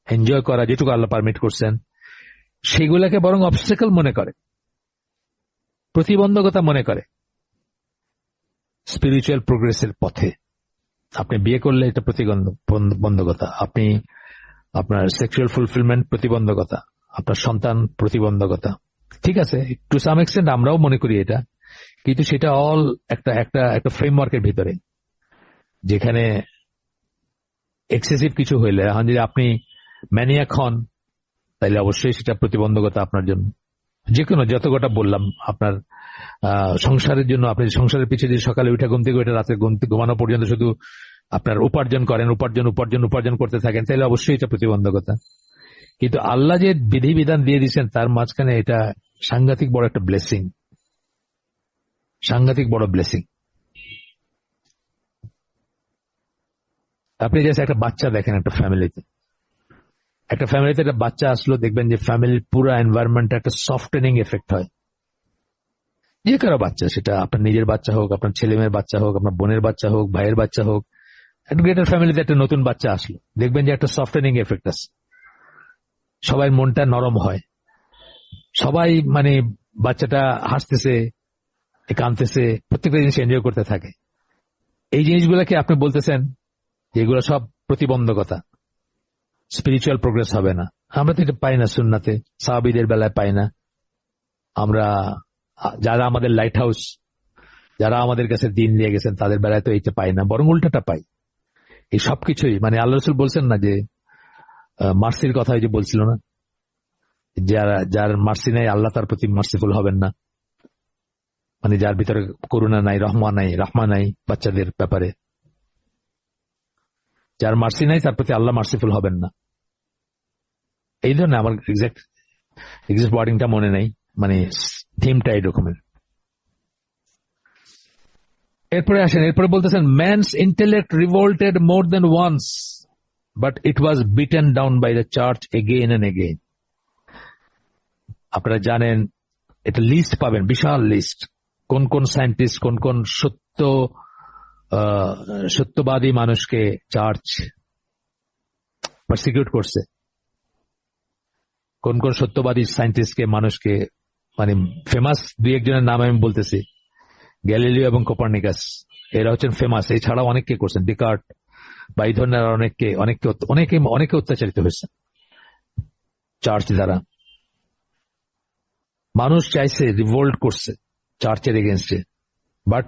এনজয় করা, যেটুকু আল্লাহ পারমিট করছেন, সেগুলাকে বরং অবস্টেকল মনে করে, প্রতিবন্ধকতা মনে করে স্পিরিচুয়াল প্রোগ্রেসের পথে। আপনি বিয়ে করলে এটা প্রতিবন্ধকতা, আপনি আপনার সেক্সুয়াল ফুলফিলমেন্ট প্রতিবন্ধকতা, আপনার সন্তান প্রতিবন্ধকতা। ঠিক আছে, টু সাম এক্সটেন্ট আমরাও মনে করি এটা, কিন্তু সেটা অল একটা একটা একটা ফ্রেমওয়ার্কের ভিতরে, যেখানে এক্সেসিভ কিছু হইলে, এখন যদি আপনি ম্যানিয়াক হন তাহলে অবশ্যই সেটা প্রতিবন্ধকতা আপনার জন্য। যে কোনো যত কটা বললাম, আপনার সংসারের জন্য, আপনি সংসারের পিছিয়ে যে সকালে উঠে ঘুম থেকে উঠে রাতে ঘুমানো পর্যন্ত শুধু আপনার উপার্জন করেন, উপার্জন করতে থাকেন, তাহলে অবশ্যই এটা প্রতিবন্ধকতা। কিন্তু আল্লাহ যে বিধিবিধান দিয়ে দিচ্ছেন তার মাঝখানে এটা সাংঘাতিক বড় একটা ব্লেসিং, সাংঘাতিক বড় ব্লেসিং। আপনি যে একটা বাচ্চা দেখেন, একটা ফ্যামিলিতে একটা বাচ্চা আসলো, দেখবেন যে ফ্যামিলির পুরো এনভায়রনমেন্টে একটা সফটেনিং এফেক্ট হয়। যে কারো বাচ্চা, সেটা আপনার নিজের বাচ্চা হোক, আপনার ছেলে মেয়ের বাচ্চা হোক, আপনার বোনের বাচ্চা হোক, ভাইয়ের বাচ্চা হোক, একটা গ্রেটার ফ্যামিলিতে একটা নতুন বাচ্চা আসলো, দেখবেন যে একটা সফটেনিং এফেক্ট আছে, সবাই মনটা নরম হয়, সবাই মানে বাচ্চাটা হাসতেছে, কাঁদতেছে, প্রত্যেকটা জিনিস এনজয় করতে থাকে। এই জিনিসগুলোকে আপনি বলতেছেন যে এগুলো সব প্রতিবন্ধকতা, স্পিরিচুয়াল প্রোগ্রেস হবে না। আমরা তো এটা পাই না সুন্নাতে, সাহাবীদের বেলায় পাই না। আমরা যারা আমাদের লাইট হাউস, যারা আমাদের কাছে দিন নিয়ে গেছেন, তাদের বেলায় তো এইটা পাই না, বরং উল্টাটা পাই। এই সবকিছুই মানে আল্লাহ রাসূল বলছেন না যে মার্সির কথা যে বলছিল না, যার মার্সি নাই আল্লাহ তার প্রতি মার্সিফুল হবেন না, মানে যার ভিতরে করুণা নাই, রহমা নাই বাচ্চাদের ব্যাপারে, যার মার্সি নাই তার প্রতি আল্লাহ মার্সিফুল হবেন না। এই ধরনের আমার এক্সাক্ট ওয়ার্ডিংটা মনে নেই, মানে থিমটা এই রকমের। এরপরে বলতেছেন, man's intellect revolted more than once but it was beaten down by the church again and again. আপনারা জানেন, এটা লিস্ট পাবেন, বিশাল লিস্ট, কোন কোন সায়েন্টিস্ট, কোন কোন সত্যবাদী মানুষকে চার্চ পারসিকিউট করছে, কোন কোন সত্যবাদী সায়েন্টিস্টকে, মানুষকে, মানে ফেমাস দুই একজনের নাম আমি বলতেছি, গ্যালিলিও এবং কোপার্নিকাস, এরা হচ্ছেন ফেমাস। এছাড়াও অনেককে করছেন, ডিকার্ট বা এই ধরনের অনেকে অত্যাচারিত হয়েছে চার্চ দ্বারা। মানুষ চাইছে, রিভোল্ট করছে চার্চের এগেনস্টে, but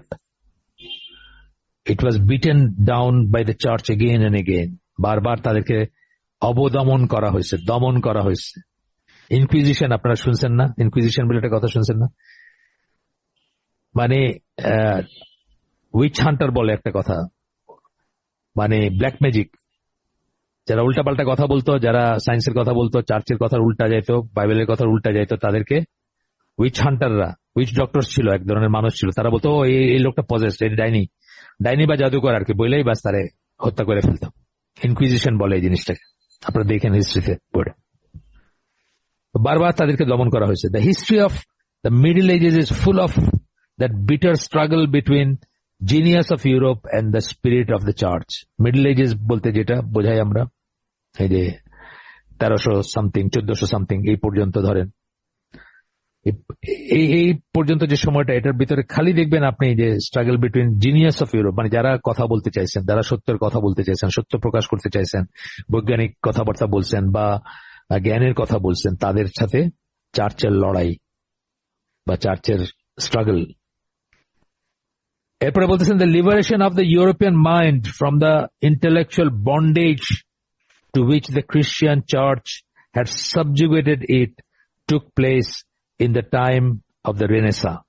it was beaten down by the church again and again. বারবার তাদেরকে অবদমন করা হয়েছে, দমন করা হয়েছে। ইনকুইজিশন আপনারা শুনছেন না? ইনকুইজিশন বলে একটা কথা শুনছেন না? মানে উইচ হান্টার বলে একটা কথা, মানে ব্ল্যাক ম্যাজিক, যারা উল্টাপাল্টা কথা বলতো, যারা সায়েন্সের কথা বলতো, চার্চের কথা উল্টা যাইতো, বাইবেলের কথা উল্টা যাইতো, তাদেরকে উইচ হান্টাররা, উইচ ডক্টর ছিল, এক ধরনের মানুষ ছিল, তারা বলতো এই লোকটা পজেসড, এই ডাইনি, ডাইনি বা জাদুকর আর কি, বলেই বাস তারে হত্যা করে ফেলতো। ইনকুইজিশন বলে এই জিনিসটাকে, আপনারা দেখেন হিস্ট্রিতে পড়ে, বারবার তাদেরকে দমন করা হয়েছে। The history of the Middle Ages is full of that bitter struggle between genius of Europe and the spirit of the church. Middle Ages বলতে যেটা বোঝাই আমরা, এই যে 1300 সামথিং 1400 সামথিং এই পর্যন্ত ধরেন, এই পর্যন্ত যে সময়টা, এটার ভিতরে খালি দেখবেন আপনি যে struggle between genius of Europe, মানে যারা কথা বলতে চাইছেন, যারা সত্যের কথা বলতে চাইছেন, সত্য প্রকাশ করতে চাইছেন, বৈজ্ঞানিক কথাবার্তা বলছেন বা জ্ঞানের কথা বলছেন, তাদের সাথে চার্চের লড়াই বা চার্চের স্ট্রাগল। এরপরে বলতেছেন the liberation of the European mind from the intellectual bondage to which the Christian church had subjugated it took place in the time of the Renaissance.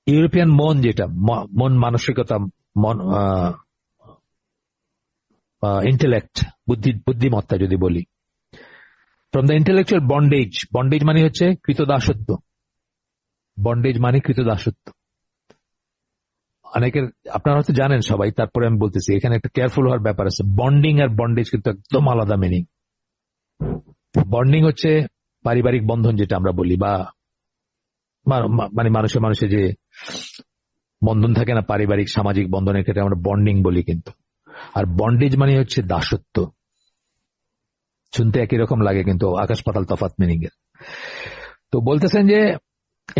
European মন, যেটা মন মানসিকতা, মন ইন্টেলেক্ট, বুদ্ধিমত্তা যদি বলি, from the intellectual bondage, bondage মানে হচ্ছে কৃতদাসত্ব, বন্ডেজ মানে কৃতদাসত্ব। অনেকের আপনারা হয়তো জানেন সবাই, তারপরে আমি বলতেছি, এখানে একটা কেয়ারফুল হওয়ার ব্যাপার আছে। বন্ডিং আর বন্ডেজ কিন্তু একদম আলাদা মিনিং। বন্ডিং হচ্ছে পারিবারিক বন্ধন, যেটা আমরা বলি, বা মানে মানুষের যে বন্ধন থাকে না, পারিবারিক সামাজিক বন্ধন, এটাকে আমরা বন্ডিং বলি কিন্তু। আর বন্ডেজ মানে হচ্ছে দাসত্ব। শুনতে একই রকম লাগে কিন্তু আকাশ পাতাল তফাৎ মিনিং এর। তো বলতেছেন যে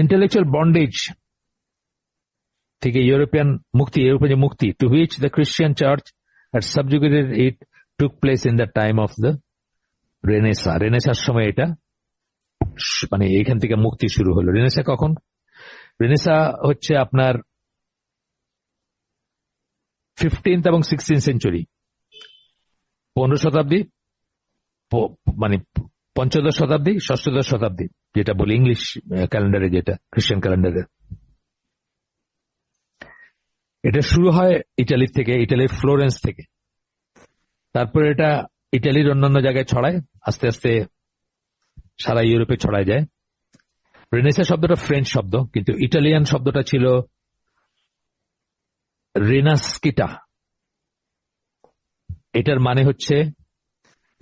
ইন্টেলেকচুয়াল বন্ডেজ থেকে ইউরোপিয়ান মুক্তি, to which the Christian church had subjugated it took place in the time of the Renaissance. রেনেসার সময় এটা, মানে এখান থেকে মুক্তি শুরু হলো। রেনেসা কখন? রেনেসা হচ্ছে আপনার 15th এবং 16th সেঞ্চুরি, 15 শতাব্দী, মানে পঞ্চদশ শতাব্দী, ষষ্ঠদশ শতাব্দী, যেটা বলি ইংলিশ ক্যালেন্ডারে, যেটা খ্রিস্টান ক্যালেন্ডারে। এটা শুরু হয় ইটালির থেকে, ইটালির ফ্লোরেন্স থেকে। তারপরে এটা ইটালির অন্যান্য জায়গায় ছড়ায়, আস্তে আস্তে সারা ইউরোপে ছড়ায় যায়। রেনেসা শব্দটা ফ্রেঞ্চ শব্দ, কিন্তু ইটালিয়ান শব্দটা ছিল রেনাস্কিটা। এটার মানে হচ্ছে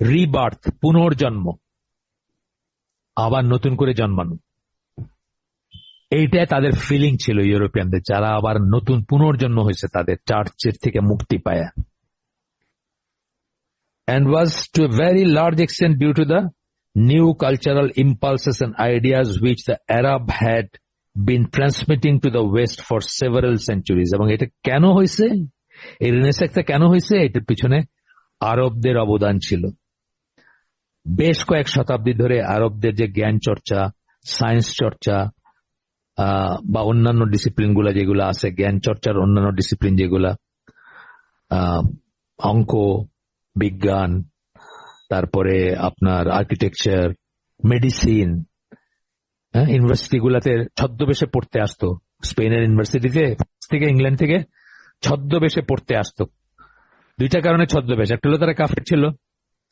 রিবার্থ, পুনর্জন্ম, আবার নতুন করে জন্মানো। এইটাই তাদের ফিলিং ছিল ইউরোপিয়ানদের, যারা আবার নতুন পুনর্জন্ম হয়েছে তাদের চার্চের থেকে মুক্তি পায়। And was to a very large extent due to the new cultural impulses and ideas which the Arab had been transmitting to the West for several centuries. এবং এটা কেন হয়েছে, এই রেনেসাঁটা কেন হয়েছে, এটার পিছনে আরবদের অবদান ছিল। বেশ কয়েক শতাব্দী ধরে আরবদের যে জ্ঞান চর্চা, সায়েন্স চর্চা বা অন্যান্য ডিসিপ্লিন গুলা যেগুলো আছে, জ্ঞান চর্চার অন্যান্য ডিসিপ্লিন যেগুলা, অঙ্ক, বিজ্ঞান, তারপরে আপনার আর্কিটেকচার, মেডিসিন, ইউনিভার্সিটি গুলাতে ছদ্মবেশে পড়তে আসতো। স্পেনের ইউনিভার্সিটিতে থেকে, ইংল্যান্ড থেকে ছদ্মবেশে পড়তে আসতো। দুইটা কারণে ছদ্মবেশ, একটা হলো তারা কাফের ছিল,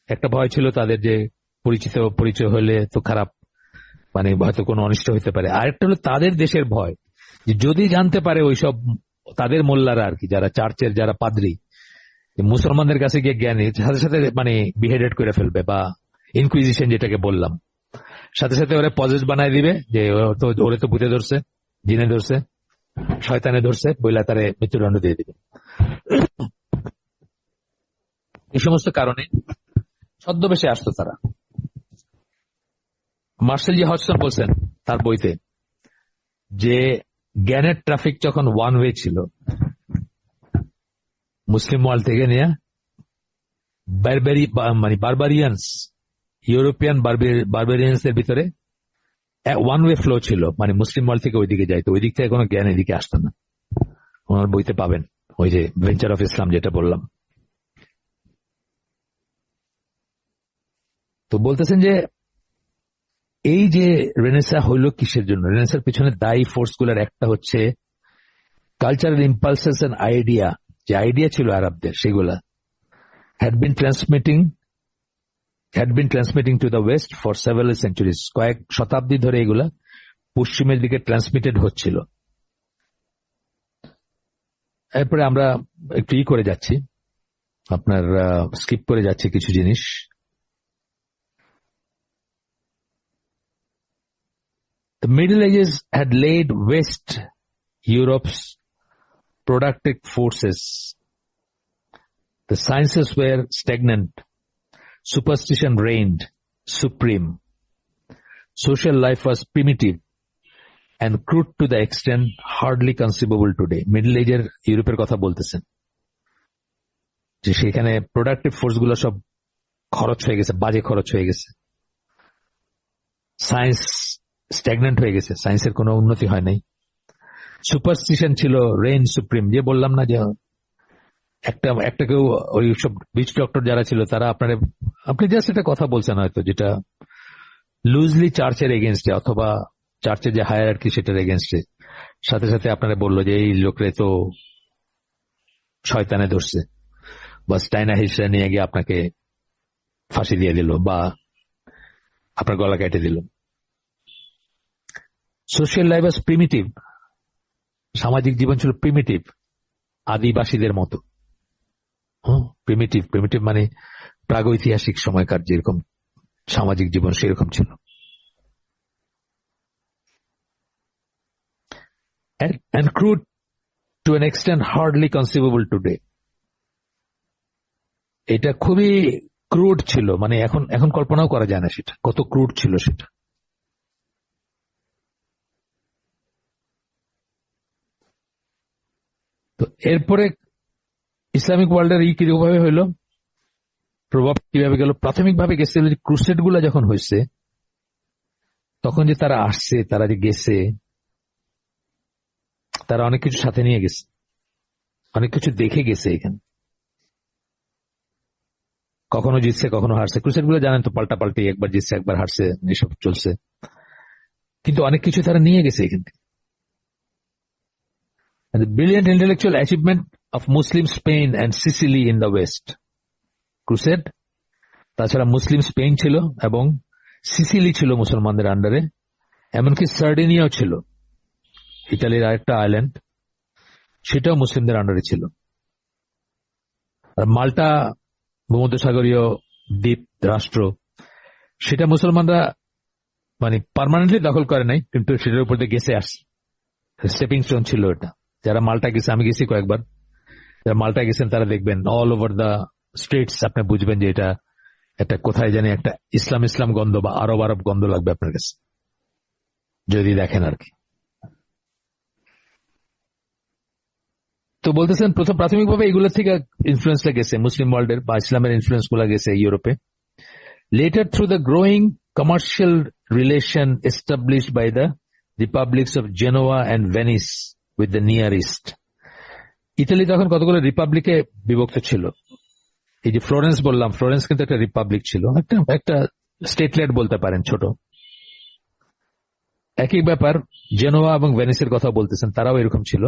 একটা ভয় ছিল তাদের যে পরিচয় হলে তো খারাপ, মানে হয়তো কোনো অনিষ্ট হইতে পারে। আরেকটা হলো তাদের দেশের ভয়, যে যদি জানতে পারে ওইসব তাদের মোল্লারা আর কি, যারা চার্চের, যারা পাদ্রী, মুসলমানদের কাছে গিয়ে জ্ঞানী সাথে সাথে মানে বিহেডেড করে ফেলবে, বা ইনকুইজিশন যেটাকে বললাম, সাথে সাথে ওরা পজেস বানায় দিবে, যে ওরে তো ভূতে ধরছে, জিনে ধরছে, শয়তানে ধরছে, বইলা তারে মৃত্যুদণ্ড দিয়ে দিবে। এই সমস্ত কারণে ছদ্মবেশে আসতো তারা। মার্সেল জি হজসন বলছেন তার বইতে যে জ্ঞানের ট্রাফিক যখন ওয়ান ওয়ে ছিল, মুসলিম ওয়ার্ল্ড থেকে নিয়ে মানে বারবারিয়ান্স, ইউরোপিয়ান বারবারিয়ান্স এর ভিতরে ওয়ান ওয়ে ফ্লো ছিল, মানে মুসলিম ওয়ার্ল্ড থেকে ওইদিকে যাইতো, ওই দিক থেকে কোনো জ্ঞান এদিকে আসতো না। ওনার বইতে পাবেন, ওই যে ভেঞ্চার অফ ইসলাম যেটা বললাম। তো বলতেছেন যে এই যে রেনেসা হইল কিসের জন্য, রেনেসার পিছনে দায়ী ফোর্স গুলার একটা হচ্ছে কালচারাল ইম্পালসেস এন্ড আইডিয়া, যে আইডিয়া ছিল আরবদের, সেগুলা had been transmitting to the west for several centuries. কয়েক শতাব্দী ধরে এগুলা পশ্চিমের দিকে ট্রান্সমিটেড হচ্ছিল। এরপরে আমরা একটু করে যাচ্ছি, আপনার স্কিপ করে যাচ্ছি কিছু জিনিস। The Middle Ages had laid West Europe's productive forces. The sciences were stagnant. Superstition reigned supreme. Social life was primitive and crude to the extent hardly conceivable today. Middle Ageর ইউরোপের কথা বলতেছেন, যে সেখানে প্রোডাক্টিভ ফোর্স গুলো সব খরচ হয়ে গেছে, বাজে খরচ হয়ে গেছে। সায়েন্স স্ট্যাগনেন্ট হয়ে গেছে, সায়েন্সের কোনো উন্নতি হয় নাই। সুপারস্টিশন ছিল রেইন সুপ্রিম, যে বললাম না যে একটা কেউ ওই সব বিচ ডক্টর যারা ছিল তারা আপনি জাস্ট একটা কথা বলছেন হয়তো, যেটা লুজলি চার্চের এগেনস্টে অথবা চার্চের যে হায়ারার্কি সেটার এগেনস্টে, সাথে সাথে আপনারা বললো যে এই লোকরে তো শয়তানে ধরছে, বা স্টাইনা হিসেবে নিয়ে গিয়ে আপনাকে ফাঁসি দিয়ে দিল বা আপনার গলা কেটে দিল। সোশ্যাল লাইফ ওয়াজ প্রিমিটিভ, সামাজিক জীবন ছিল প্রিমিটিভ, আদিবাসীদের মতো। প্রিমিটিভ মানে প্রাগৈতিহাসিক সময়কার যেরকম সামাজিক জীবন সেরকম ছিল। And crude to an extent hardly conceivable today. এটা খুবই ক্রুড ছিল, মানে এখন কল্পনাও করা যায় না সেটা কত ক্রুড ছিল সেটা। তো এরপরে ইসলামিক ওয়ার্ল্ডের কিভাবে হইল, প্রভাব কিভাবে গেল? প্রাথমিকভাবে গেছে ক্রুসেড গুলা যখন হয়েছে, তখন যে তারা আসছে, তারা যে গেছে, তারা অনেক কিছু সাথে নিয়ে গেছে, অনেক কিছু দেখে গেছে। এখানে কখনো জিতছে কখনো হারছে, ক্রুসেড গুলো জানেন তো, পাল্টাপাল্টি, একবার জিতছে একবার হারছে, এসব চলছে, কিন্তু অনেক কিছু তারা নিয়ে গেছে এখান থেকে। The brilliant intellectual achievement of Muslim Spain and Sicily in the West. Crusade, তাছাড়া মুসলিম স্পেন ছিল এবং সিসিলি ছিল মুসলমানদের আন্ডারে, এমনকি সার্ডিনিয়াও ছিল, ইতালির আরেকটা আইল্যান্ড, সেটাও মুসলিমদের আন্ডারে ছিল। আর মাল্টা ভূমধ্যসাগরীয় দ্বীপ রাষ্ট্র, সেটা মুসলমানরা মানে পার্মানেন্টলি দখল করে নাই, কিন্তু সেটার উপর দিয়ে গেছে আসছে, স্টেপিং স্টোন ছিল এটা। যারা মাল্টা গেছে, আমি গেছি কয়েকবার, যারা মাল্টা গেছেন তারা দেখবেন অল ওভার দ্য স্ট্রিটস, আপনি বুঝবেন যে এটা একটা কোথায় জানি একটা ইসলাম গন্ধ বা আরব গন্ধ লাগবে আপনার কাছে যদি দেখেন আর কি। তো বলতেছেন প্রথম প্রাথমিকভাবে এগুলো থেকে ইনফ্লুয়েন্সটা গেছে, মুসলিম ওয়ার্ল্ডের বা ইসলামের ইনফ্লুয়েন্স গুলা গেছে ইউরোপে। Later through the growing commercial relation established by the republics of Genoa and Venice with the Near East. ইতালি তখন কতগুলো রিপাবলিকে বিভক্ত ছিল। এই যে ফ্লোরেন্স বললাম, ফ্লোরেন্স কিন্তু একটা রিপাবলিক ছিল, একটা স্টেটলেট বলতে পারেন, ছোট। একই ব্যাপার জেনোয়া এবং ভেনিসের কথা বলতেছেন, তারাও এরকম ছিল।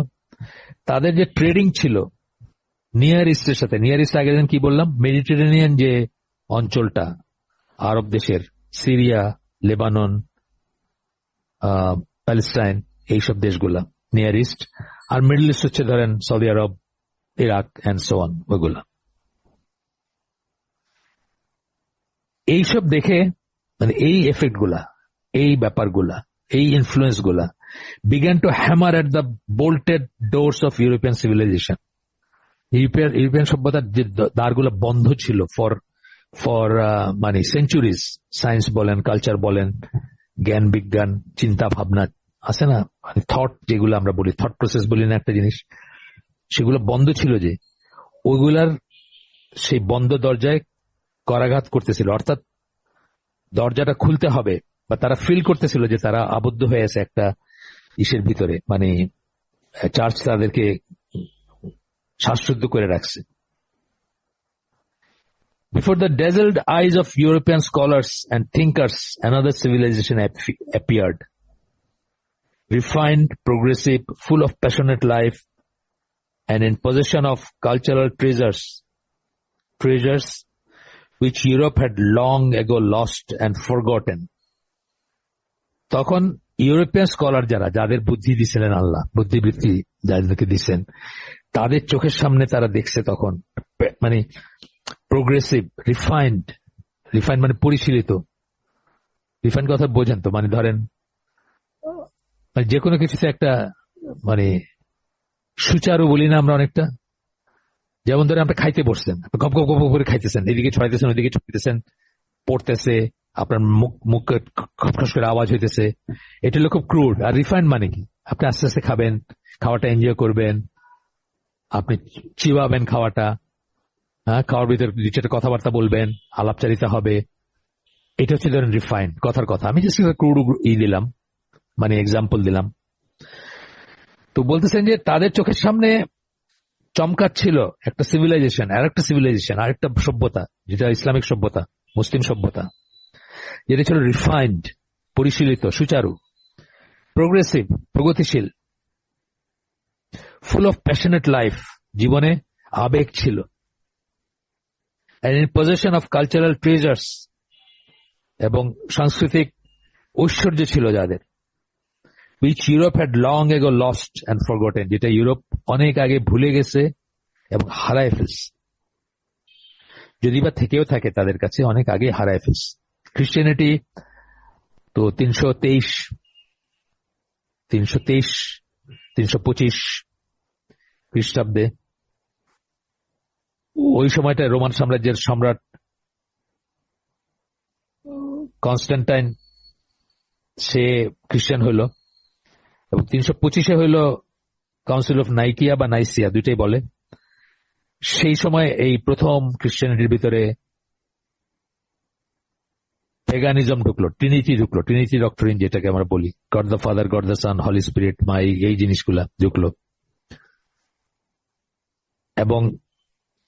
তাদের যে ট্রেডিং ছিল নিয়ার ইস্টের সাথে, নিয়ার ইস্ট আগে কি বললাম, মেডিটেরেনিয়ান যে অঞ্চলটা আরব দেশের, সিরিয়া, লেবানন, প্যালেস্টাইন, এইসব দেশগুলা নিয়ার ইস্ট। আর মিডল ইস্ট হচ্ছে ধরেন সৌদি আরব, ইরাক এন্ড সো অন, ওইগুলা। এইসব দেখে মানে এই এফেক্ট গুলা, এই ব্যাপারগুলা, এই ইনফ্লুয়েন্স গুলা began to hammer at the bolted doors of European civilization. European সভ্যতার যে দ্বারগুলো বন্ধ ছিল ফর মানে সেঞ্চুরিজ, সায়েন্স বলেন, কালচার বলেন, জ্ঞান বিজ্ঞান, চিন্তা ভাবনা আছে না, মানে থট যেগুলো আমরা বলি, থট প্রসেস বলি না একটা জিনিস, সেগুলো বন্ধ ছিল, যে ওইগুলার সেই বন্ধ দরজায় করাঘাত করতেছিল। অর্থাৎ দরজাটা খুলতে হবে, বা তারা ফিল করতেছিল যে তারা আবদ্ধ হয়ে আছে একটা ইসের ভিতরে, মানে চার্চ তাদেরকে শ্বাসরুদ্ধ করে রাখছে। Before the dazzled eyes of European scholars and thinkers, another civilization appeared. Refined, progressive, full of passionate life, and in possession of cultural treasures which Europe had long ago lost and forgotten. তখন European scholar যাদের বুদ্ধি দিছিলেন আল্লাহ, বুদ্ধিবৃত্তি যাদেরকে দিচ্ছেন, তাদের চোখের সামনে তারা দেখছে তখন মানে প্রোগ্রেসিভ, রিফাইন্ড মানে পরিশীলিত। রিফাইন্ড কথা বোঝেন তো, মানে ধরেন যে কোনো কিছুতে একটা মানে সুচারু বলি না আমরা অনেকটা, যেমন ধরে আপনি খাইতে বসছেন, গপ গপ গপ করে খাইতেছেন, এদিকে ছড়াইতেছেন ওইদিকে ছড়াইতেছেন, পড়তেছে, আপনার মুখ খসখস করে আওয়াজ হইতেছে, এটা হলো খুব ক্রুড। আর রিফাইন্ড মানে কি, আপনি আস্তে আস্তে খাবেন, খাওয়াটা এনজয় করবেন, আপনি চিবাবেন খাওয়াটা, হ্যাঁ, খাওয়ার ভিতরে দু চারটা কথাবার্তা বলবেন, আলাপচারিতা হবে, এটা হচ্ছে ধরেন রিফাইন্ড কথার কথা। আমি জাস্ট ক্রুড দিলাম, মানে এক্সাম্পল দিলাম। তো বলতেছেন যে তাদের চোখের সামনে চমকাচ্ছিল একটা সিভিলাইজেশন, আর একটা সিভিলাইজেশন, আর একটা সভ্যতা, যেটা ইসলামিক সভ্যতা, মুসলিম সভ্যতা, যেটা ছিল রিফাইন্ড, পরিশীলিত, সুচারু, প্রোগ্রেসিভ, প্রগতিশীল, ফুল অফ প্যাশনেট লাইফ, জীবনে আবেগ ছিল, and in possession of cultural treasures, এবং সাংস্কৃতিক ঐশ্বর্য ছিল যাদের, which Europe had long ago lost and forgotten, যেটা ইউরোপ অনেক আগে ভুলে গেছে এবং হারায় ফেলছে, যদি বা থেকেও থাকে তাদের কাছে অনেক আগে হারায় ফেলছে। ক্রিশ্চিয়ানিটি তো 325 খ্রিস্টাব্দে, ওই সময়টা রোমান সাম্রাজ্যের সম্রাট কনস্ট্যান্টাইন সে খ্রিস্টান হইল, এবং 325 হইল কাউন্সিল অফ নাইকিয়া বা নাইসিয়া, দুইটাই বলে। সেই সময় এই প্রথম খ্রিস্টানিটির ভিতরে পেগানিজম ঢুকলো, ট্রিনিটি ডক্টরিন যেটাকে আমরা বলি, God the Father, God the Son, Holy Spirit, মা, এই জিনিসগুলা ঢুকলো। এবং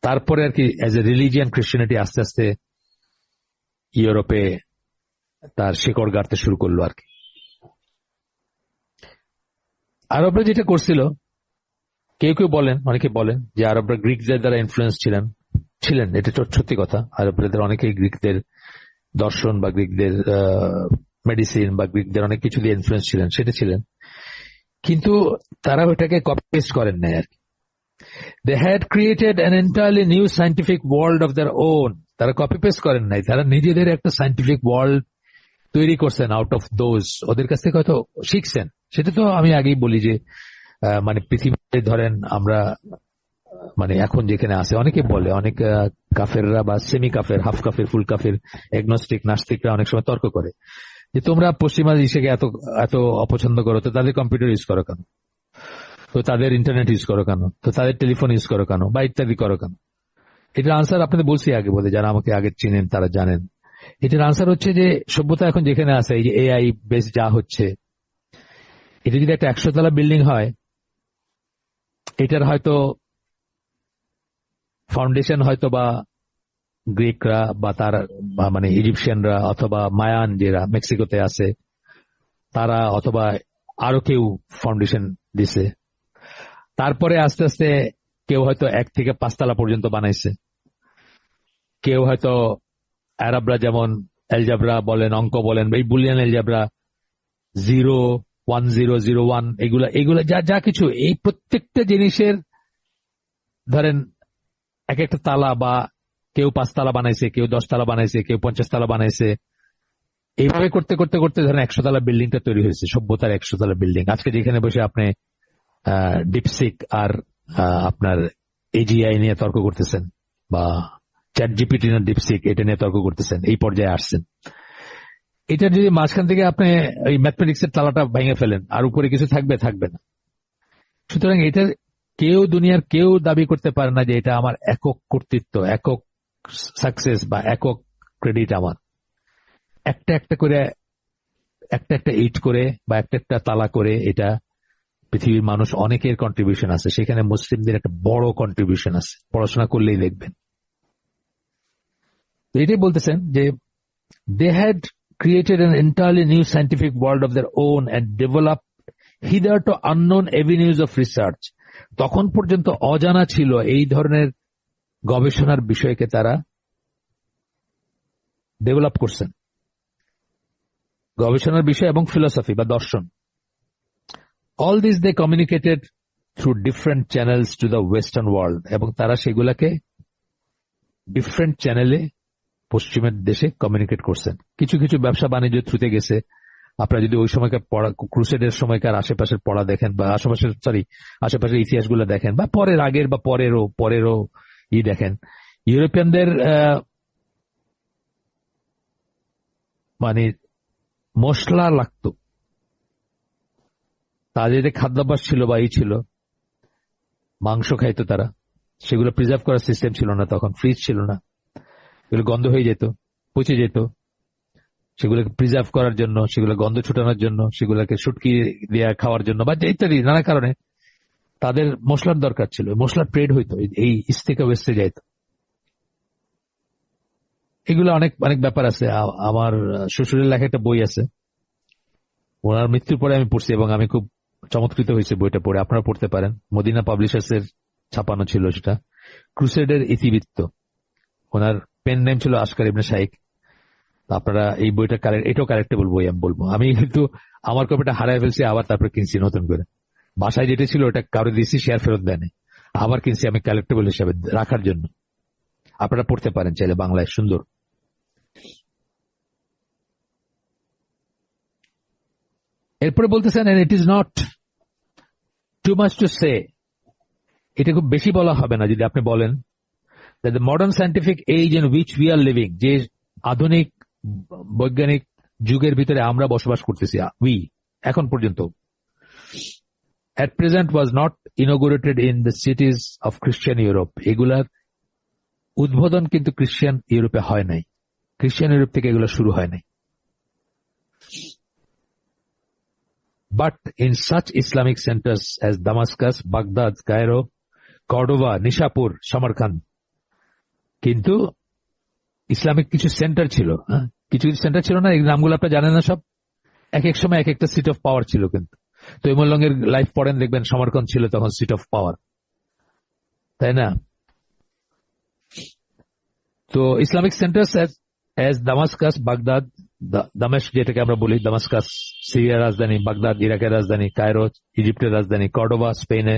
তারপরে আর কি অ্যাজ এ রিলিজিয়ান খ্রিস্টানিটি আস্তে আস্তে ইউরোপে তার শিকড় গাড়তে শুরু করলো আর কি। আরবরা যেটা করছিল, কেউ কেউ বলেন, অনেকে বলেন যে আরবরা গ্রিকদের দ্বারা ইনফ্লুয়েন্স ছিলেন, এটা সত্যি কথা। আরবদের অনেকেই গ্রিকদের দর্শন বা গ্রিকদের মেডিসিন বা গ্রিকদের অনেক কিছু দিয়ে ইনফ্লুয়েন্স ছিলেন, কিন্তু তারা ওটাকে কপি পেস্ট করেন নাই আর কি। They had created an entirely new scientific world of their own. তারা কপি পেস্ট করেন নাই, তারা নিজেদের একটা সায়েন্টিফিক ওয়ার্ল্ড তৈরি করছেন আউট অফ দোজ। ওদের কাছ থেকে হয়তো শিখছেন। সেটা তো আমি আগেই বলি যে মানে পৃথিবীতে ধরেন আমরা মানে এখন যেখানে আছে, অনেকে বলে, অনেক কাফেররা বা সেমি কাফের, হাফ কাফের, ফুল কাফের, এগনোস্টিক, নাস্তিকরা অনেক সময় তর্ক করে যে তোমরা পশ্চিমা দেশকে এত অপছন্দ করো, তো তাদের কম্পিউটার ইউজ করো কেন, তো তাদের ইন্টারনেট ইউজ করো কেন, তো তাদের টেলিফোন ইউজ করো কেন, বা ইত্যাদি করো কেন। এটার আনসার আপনাদের বলছি আগে, বলে যারা আমাকে আগে চিনেন তারা জানেন। এটার আনসার হচ্ছে যে সভ্যতা এখন যেখানে আছে, এই যে এআই বেস যা হচ্ছে, এটা যদি একটা 100 তলা বিল্ডিং হয়, এটার হয়তো ফাউন্ডেশন হয়তো বা গ্রিকরা বা তার মানে ইজিপশিয়ানরা অথবা মায়ান যারা মেক্সিকোতে আছে তারা, অথবা আরো কেউ ফাউন্ডেশন দিছে। তারপরে আস্তে আস্তে কেউ হয়তো 1 থেকে 5 তলা পর্যন্ত বানাইছে, কেউ হয়তো আরবরা যেমন এলজাবরা বলেন, অঙ্ক বলেন, এই বুলিয়ান এলজাবরা, 0 1 0 0 1, এগুলা যা কিছু, এই প্রত্যেকটা জিনিসের ধরেন এক একটা তালা, বা কেউ 5 তালা বানাইছে, কেউ 10 তালা বানাইছে, কেউ 50 তালা বানাইছে, এইভাবে করতে করতে করতে ধরেন 100 তলা বিল্ডিংটা তৈরি হয়েছে, সভ্যতার 100 তলা বিল্ডিং। আজকে যেখানে বসে আপনি ডিপসিক আর আপনার এজিআই নিয়ে তর্ক করতেছেন, বা চ্যাট জিপিটি না ডিপসিক, এটা নিয়ে তর্ক করতেছেন, এই পর্যায়ে আসছেন। এটা যদি মাঝখান থেকে আপনি এই ম্যাথমেটিক্স এর তালাটা ভেঙে ফেলেন, আর উপরে কিছু থাকবে না। সুতরাং এটা দুনিয়ার কেউ দাবি করতে পারে না যে এটা আমার একক কর্তৃত্ব, একক সাকসেস বা একক ক্রেডিট আমার। একটা একটা ইট করে বা একটা তালা করে এটা পৃথিবীর মানুষ অনেকের কন্ট্রিবিউশন আছে, সেখানে মুসলিমদের একটা বড় কন্ট্রিবিউশন আছে, পড়াশোনা করলেই দেখবেন। এটাই বলতেছেন যে they had created an entirely new scientific world of their own and developed hitherto unknown avenues of research. তখন পর্যন্ত অজানা ছিল এই ধরনের গবেষণার বিষয়কে তারা ডেভেলপ করছেন, গবেষণার বিষয় এবং ফিলোসফি বা দর্শন। All this they communicated through different channels to the Western world, এবং তারা সেগুলাকে ডিফারেন্ট চ্যানেলে পশ্চিমের দেশে কমিউনিকেট করছেন। কিছু কিছু ব্যবসা বাণিজ্য থ্রুতে গেছে। আপনারা যদি ওই সময়কার পড়া, ক্রুসেডের সময়কার আশেপাশের পড়া দেখেন, বা আশেপাশের ইতিহাসগুলো দেখেন, বা পরের আগের বা পরেরও দেখেন, ইউরোপিয়ানদের মানে মশলা লাগতো। তাদের যে খাদ্যাভ্যাস ছিল বা ছিল, মাংস খাইতো তারা, সেগুলো প্রিজার্ভ করার সিস্টেম ছিল না, তখন ফ্রিজ ছিল না, এগুলো গন্ধ হয়ে যেত, পচে যেত। সেগুলোকে প্রিজার্ভ করার জন্য, সেগুলো গন্ধ ছুটানোর জন্য, সেগুলোকে শুটকি দেওয়া খাওয়ার জন্য, বা ইত্যাদি নানা কারণে তাদের মশলার দরকার ছিল। মশলার ট্রেড হইতো, এই ইস্ট থেকে ওয়েস্টে যাইত। এগুলো অনেক অনেক ব্যাপার আছে। আমার শ্বশুরের লেখা একটা বই আছে, ওনার মৃত্যুর পরে আমি পড়ছি এবং আমি খুব চমৎকৃত হয়েছে বইটা পড়ে। আপনারা পড়তে পারেন, মদিনা পাবলিশার্স এর ছাপানো ছিল সেটা, ক্রুসেডের ইতিবৃত্ত। ওনার পেন নেম ছিল আসকার ইবনে শাইখ। আপনারা এই বইটা এটাও কালেক্টেবল বই আমি বলবো। আমি কিন্তু আমার কপিটা হারাই ফেলছি, আবার তারপরে কিনছি নতুন করে। বাসায় যেটা ছিল ওটা কারো দিয়েছি, শেয়ার ফেরত দেয়নি, আবার কিনছি আমি কালেক্টেবল হিসাবে রাখার জন্য। আপনারা পড়তে পারেন চাইলে, বাংলায় সুন্দর। এরপরে বলতেছেন, it is not too much to say, এটা খুব বেশি বলা হবে না যদি আপনি বলেন that the modern scientific age in which we are living, যে আধুনিক বৈজ্ঞানিক যুগের ভিতরে আমরা বসবাস করতেছি, এখন পর্যন্ত, at present was not inaugurated in the cities of Christian Europe. এগুলার উদ্বোধন কিন্তু খ্রিস্টান ইউরোপে হয় নাই, খ্রিস্টান ইউরোপ থেকে এগুলো শুরু হয় নাই। But in such Islamic centers as Damascus, Baghdad, Cairo, Cordova, Nishapur, Samarkand, কিন্তু ইসলামিক কিছু সেন্টার ছিল, কিছু কিছু সেন্টার ছিল না, এই নামগুলো আপনারা জানেন না সব, এক এক সময় এক একটা সিট অফ পাওয়ার ছিল। কিন্তু তৈমুল্লঙ্গের লাইফ পড়েন, দেখবেন সমরকন্দ ছিল তখন সিট অফ পাওয়ার, তাই না? তো Islamic centre as Damascus, Baghdad, দামেস্ক যেটাকে আমরা বলি, দামাস্কাস সিরিয়ার রাজধানী, বাগদাদ ইরাকের রাজধানী, কায়রো ইজিপ্টের রাজধানী, কর্ডোবা স্পেনে,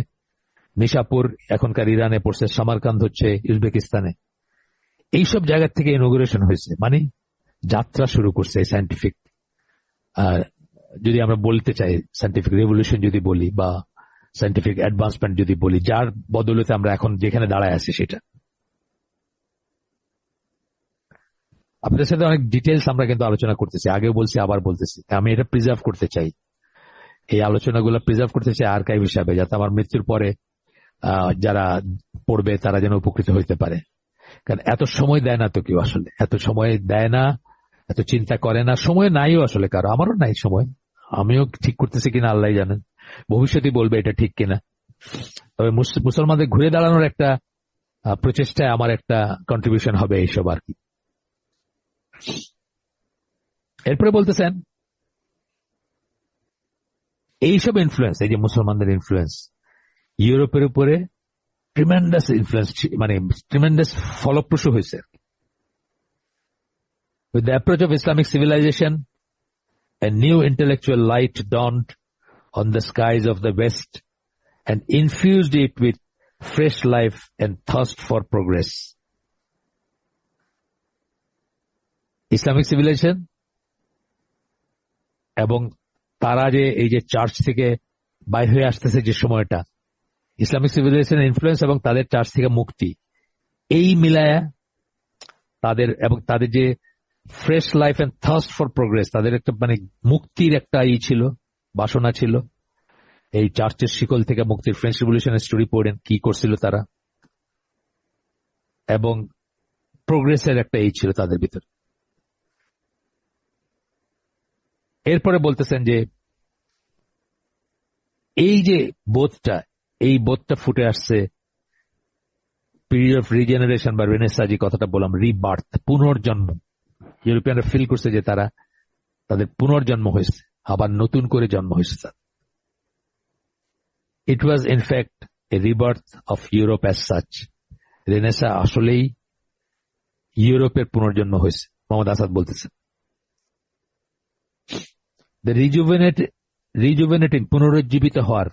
নিশাপুর এখনকার ইরানে পড়ছে, সামারকান্দ হচ্ছে উজবেকিস্তানে। এইসব জায়গা থেকে ইনোগ্রেশন হয়েছে, মানে যাত্রা শুরু করছে সায়েন্টিফিক, যদি আমরা বলতে চাই সায়েন্টিফিক রেভলিউশন যদি বলি, বা সায়েন্টিফিক অ্যাডভান্সমেন্ট যদি বলি, যার বদলতে আমরা এখন যেখানে দাঁড়ায় আছি সেটা। আপনাদের সাথে অনেক ডিটেলস আমরা কিন্তু আলোচনা করতেছি, আগেও বলছি আবার বলতেছি, আমি এটা প্রিজার্ভ করতে চাই, এই আলোচনাগুলো প্রিজার্ভ করতে চাই আর্কাইভ হিসাবে, যাতে আমার মৃত্যুর পরে যারা পড়বে তারা যেন উপকৃত হইতে পারে। কারণ এত সময় দেয় না তো কেউ, আসলে এত সময় দেয় না, এত চিন্তা করে না, সময় নাইও আসলে কারো, আমারও নাই সময়, আমিও ঠিক করতেছি কিনা আল্লাহ জানেন, ভবিষ্যতে বলবে এটা ঠিক কিনা। তবে মুসলমানদের ঘুরে দাঁড়ানোর একটা প্রচেষ্টায় আমার একটা কন্ট্রিবিউশন হবে এইসব আর কি। এরপরে বলতেছেন, এইসব ইনফ্লুয়েন্স, এই যে মুসলমানদের ইনফ্লুয়েন্স ইউরোপের উপরে ট্রিমেন্ডাস ইনফ্লুয়েন্স, মানে ট্রিমেন্ডাস ফলপ্রসূ হয়েছে। With the approach of Islamic civilization, a new intellectual light dawned on the skies of the West and infused it with fresh life and thirst for progress. Islamic civilisation এবং তারা যে এই যে church থেকে বাইর হয়ে আসতেছে যে সময়টা, ইসলামিক সিভিলাইজেশনের ইনফ্লুয়েন্স এবং তাদের চার্চ থেকে মুক্তি, এই মিলায়া তাদের এবং তাদের যে fresh life and thirst for progress, তাদের একটা মানে মুক্তির একটা ছিল, বাসনা ছিল। এই চার্চের শিকল থেকে মুক্তির, ফ্রেঞ্চ রিভলিউশনের স্টোরি পড়েন কি করছিল তারা, এবং প্রোগ্রেসের একটা ছিল তাদের ভিতর। এরপরে বলতেছেন যে এই যে বোধটা, এই বোধটা ফুটে আসছে পিরিয়ড অফ রিজেনারেশন বা রেনেসাঁ, যে কথাটা বললাম, রিবার্থ, পুনর্জন্ম। ইউরোপিয়ানরা ফিল করছে যে তারা তাদের পুনর্জন্ম হয়েছে, আবার নতুন করে জন্ম হয়েছে। It was in fact a rebirth of Europe as such. Renaissance আসলেই ইউরোপের পুনর্জন্ম হয়েছে, মোহাম্মদ আসাদ বলতেছেন। দ্য রিজুভেনেটিং, পুনরুজ্জীবিত হওয়ার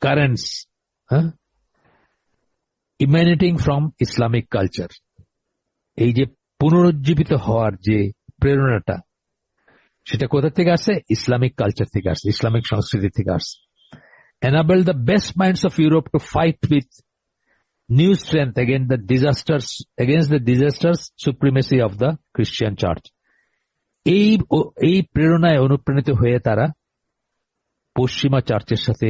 কারেন্টস, ইমানেটিং ফ্রম ইসলামিক কালচার। এই যে পুনরুজ্জীবিত হওয়ার যে প্রেরণাটা, সেটা কোথা থেকে আসছে? ইসলামিক কালচার থেকে আসছে, ইসলামিক সংস্কৃতি থেকে আসছে। Enable the best minds of Europe to fight with new strength against the disastrous supremacy of the Christian Church. এই প্রেরণায় অনুপ্রাণিত হয়ে তারা পশ্চিমা চার্চের সাথে,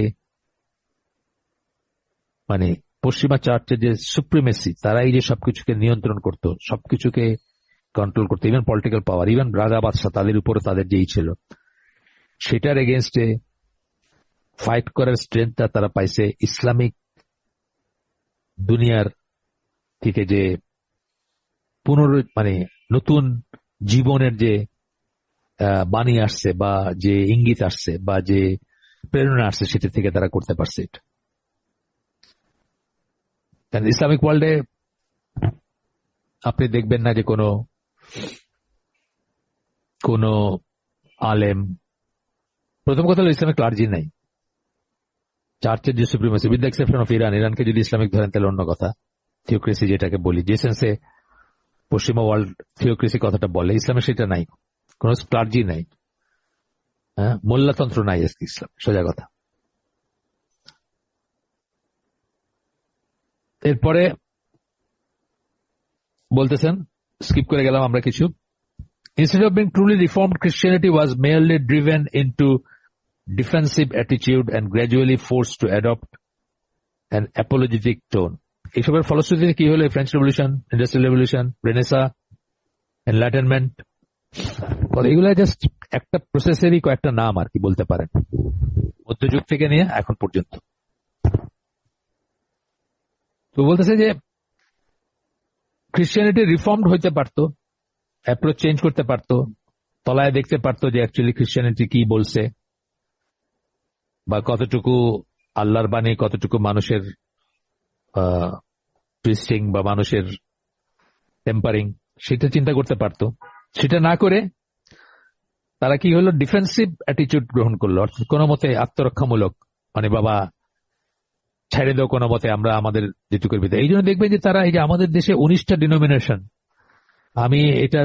মানে পশ্চিমা চার্চের যে সুপ্রিমেসি, তারা এই যে সবকিছুকে নিয়ন্ত্রণ করত, সবকিছুকে কন্ট্রোল করতো, ইভেন পলিটিক্যাল পাওয়ার, ইভেন রাজা বাদশাহ, তাদের উপরে তাদের যেই ছিল, সেটার এগেনস্টে ফাইট করার স্ট্রেংথটা তারা পাইছে ইসলামিক দুনিয়ার থেকে, যে মানে নতুন জীবনের যে বাণী আসছে বা যে ইঙ্গিত আসছে বা যে প্রেরণা আসছে, সেটা থেকে তারা করতে পারছে এটা। কারণ ইসলামিক ওয়ার্ল্ডে আপনি দেখবেন না যে কোনো আলেম, প্রথম কথা হলো ইসলামিক ক্লার্জি নাই, চার্চের যে supremacy, with the exception of Iran. ইরানকে যদি ইসলামিক ধরেন তাহলে অন্য কথা, থিওক্রেসি যেটাকে বলি, যে সেন্সে পশ্চিমা ওয়ার্ল্ড থিওক্রেসি কথাটা বলে, ইসলামে সেটা নাই, কোন ক্লার্জি নাই, মোল্লাতন্ত্র নাই ইসলাম, সোজা কথা। এরপরে বলতেছেন, স্কিপ করে গেলাম আমরা কিছু, instead of being truly reformed, Christianity was merely driven into defensive attitude and gradually forced to adopt an apologetic tone. এইসবের ফলশ্রুতিতে কি হলো? French revolution, industrial revolution, Renaissance, enlightenment, এগুলো জাস্ট একটা প্রসেসেরই কয়েকটা নাম আর কি বলতে পারেন, মধ্যযুগ থেকে নিয়ে এখন পর্যন্ত। তো বলতেছে যে খ্রিস্টিয়ানিটি রিফর্মড হইতে পারতো, অ্যাপ্রোচ চেঞ্জ করতে পারতো, তলায় দেখতে পারতো যে অ্যাকচুয়ালি খ্রিস্টিয়ানিটি কি বলছে, বা কতটুকু আল্লাহর বাণী, কতটুকু মানুষের টুইস্টিং বা মানুষের টেম্পারিং, সেটা চিন্তা করতে পারতো। সেটা না করে তারা কি হলো, ডিফেন্সিভ অ্যাটিটিউড গ্রহণ করলো, অর্থাৎ কোনো মতে আত্মরক্ষামূলক, মানে বাবা ছেড়ে দাও কোনো মতে, আমরা আমাদের যেটুকুর ভিতরে। এই জন্য দেখবেন যে তারা, এই যে আমাদের দেশে 19টা ডিনোমিনেশন, আমি এটা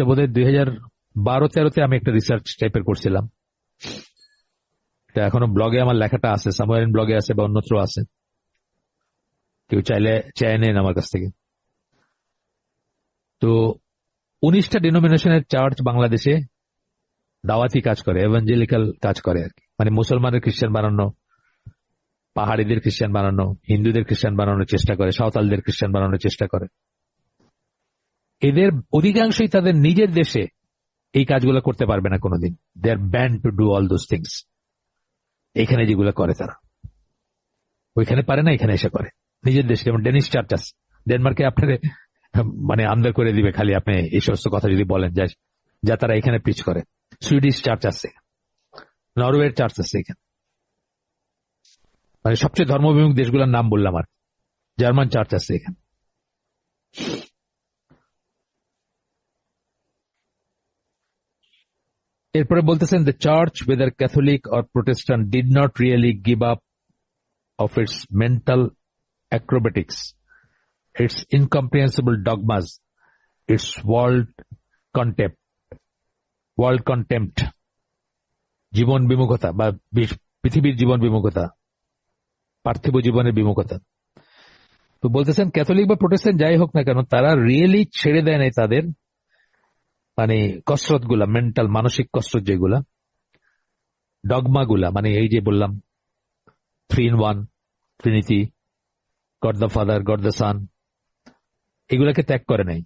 বোধহয় 2012-13 আমি একটা রিসার্চ টাইপের করছিলাম, এখনো ব্লগে আমার লেখাটা আছে, সামওয়্যার ইন ব্লগে আছে বা অন্যত্র আছে, কেউ চাইলে চেয়ে নেন আমার কাছ থেকে। তো 19টা ডিনোমিনেশনের চার্চ বাংলাদেশে দাওয়াতি কাজ করে, এভাঞ্জেলিক্যাল কাজ করে আর কি, মানে মুসলমানের খ্রিস্টান বানানো, পাহাড়িদের খ্রিস্টান বানানো, হিন্দুদের খ্রিস্টান বানানোর চেষ্টা করে, সাঁওতালদের খ্রিস্টান বানানোর চেষ্টা করে। এদের অধিকাংশই তাদের নিজের দেশে এই কাজগুলো করতে পারবে না কোনোদিন, they are banned to do all those things. এখানে যেগুলো করে তারা ওইখানে পারে না, এখানে এসে করে নিজের দেশে। যেমন ডেনিশ চার্চ আছে ডেনমার্কে, আপনার মানে আমদার করে দিবে খালি আপনি এই সমস্ত কথা যদি বলেন, যা তারা এখানে প্রিচ করে। সুইডিশ চার্চ আছে, নরওয়ের চার্চ আছে এখানে, মানে সবচেয়ে ধর্মবিমুখ দেশগুলোর নাম বললাম, আর জার্মান চার্চ আছে এখানে। এরপরে বলতেছেন, the church whether Catholic or Protestant did not really give up of its mental acrobatics, its incomprehensible dogmas, its world contempt, জীবন বিমুখতা বা পৃথিবীর জীবন বিমুখতা, পার্থিব জীবনের বিমুখতা। তো বলতেছেন ক্যাথলিক বা প্রোটেস্ট্যান্ট যাই হোক না কেন, তারা রিয়েলি ছেড়ে দেয় নাই তাদের মানে কসরত গুলা, মেন্টাল মানসিক কসরত যেগুলা, ডগমা গুলা, মানে এই যে বললাম 3 in 1 Trinity, god the Father, God the সান, এগুলাকে ত্যাগ করে নাই।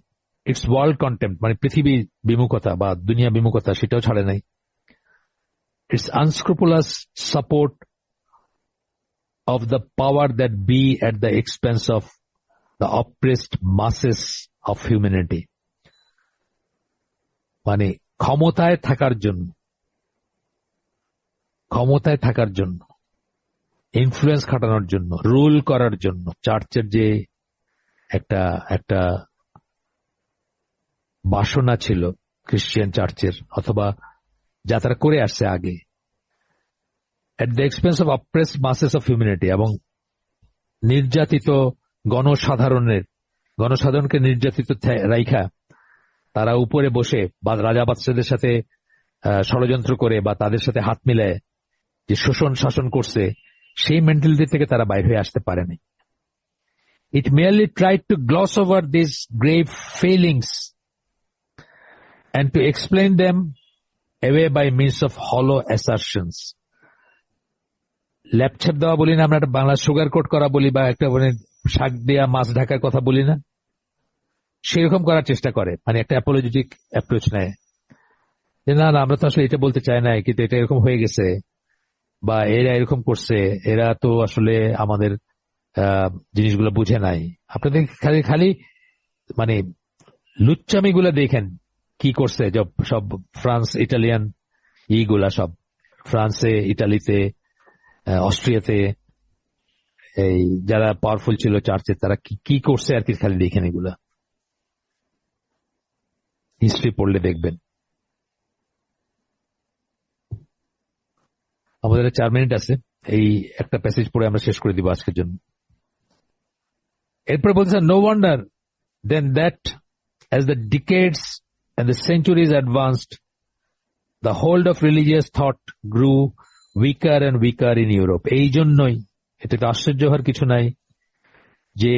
ইটস ওয়ার্ল্ড কন্টেম্প, মানে পৃথিবী বিমুখতা বা দুনিয়া বিমুখতা, সেটাও ছাড়ে নাই। It's unscrupulous support of the power that be at the expense of the oppressed masses of humanity, মানে ক্ষমতায় থাকার জন্য ইনফ্লুয়েন্স খাটানোর জন্য, রুল করার জন্য। চার্চের যে একটা একটা বাসনা ছিল খ্রিস্টান চার্চের, অথবা যা তারা করে আসছে আগে, at the expense of oppressed মাসেস of humanity, এবং নির্যাতিত গণসাধারণকে নির্যাতিত রাইখা তারা উপরে বসে বা রাজা বাদশাদের সাথে ষড়যন্ত্র করে বা তাদের সাথে হাত মিলায় যে শোষণ শাসন করছে, সেই মেন্টালিটি থেকে তারা বাইরে হয়ে আসতে পারেনি। It merely tried to gloss over these grave failings and to explain them away by means of hollow assertions. ল্যাপছাপ দেওয়া বলি না আমরা, একটা বাংলা সুগার কোট করা বলি, বা একটা শাক দেওয়া মাছ ঢাকার কথা বলি না, সেরকম করার চেষ্টা করে, মানে একটা অ্যাপোলজেটিক অ্যাপ্রোচ নেয় যে না আমরা তো আসলে এটা বলতে চাই না, কিন্তু এটা এরকম হয়ে গেছে, বা এরা এরকম করছে, এরা তো আসলে আমাদের জিনিসগুলো বুঝে নাই। আপনাদের খালি খালি মানে লুচ্চামি গুলা দেখেন কি করছে সব ফ্রান্স ইটালিয়ান ইগুলা, সব ফ্রান্সে, ইটালিতে, অস্ট্রিয়াতে এই যারা পাওয়ারফুল ছিল চার্চে, তারা কি করছে আর কি, খালি দেখেন এগুলা, হিস্ট্রি পড়লে দেখবেন। আমাদের 4 মিনিট আছে, এই একটা প্যাসেজ পড়ে আমরা শেষ করে দিব আজকের জন্য। এরপরে বলছে, no wonder then that as the decades and the centuries advanced, the hold of religious thought grew weaker and weaker in Europe. এই জন্যই এটাতে আশ্চর্য হওয়ার কিছু নাই যে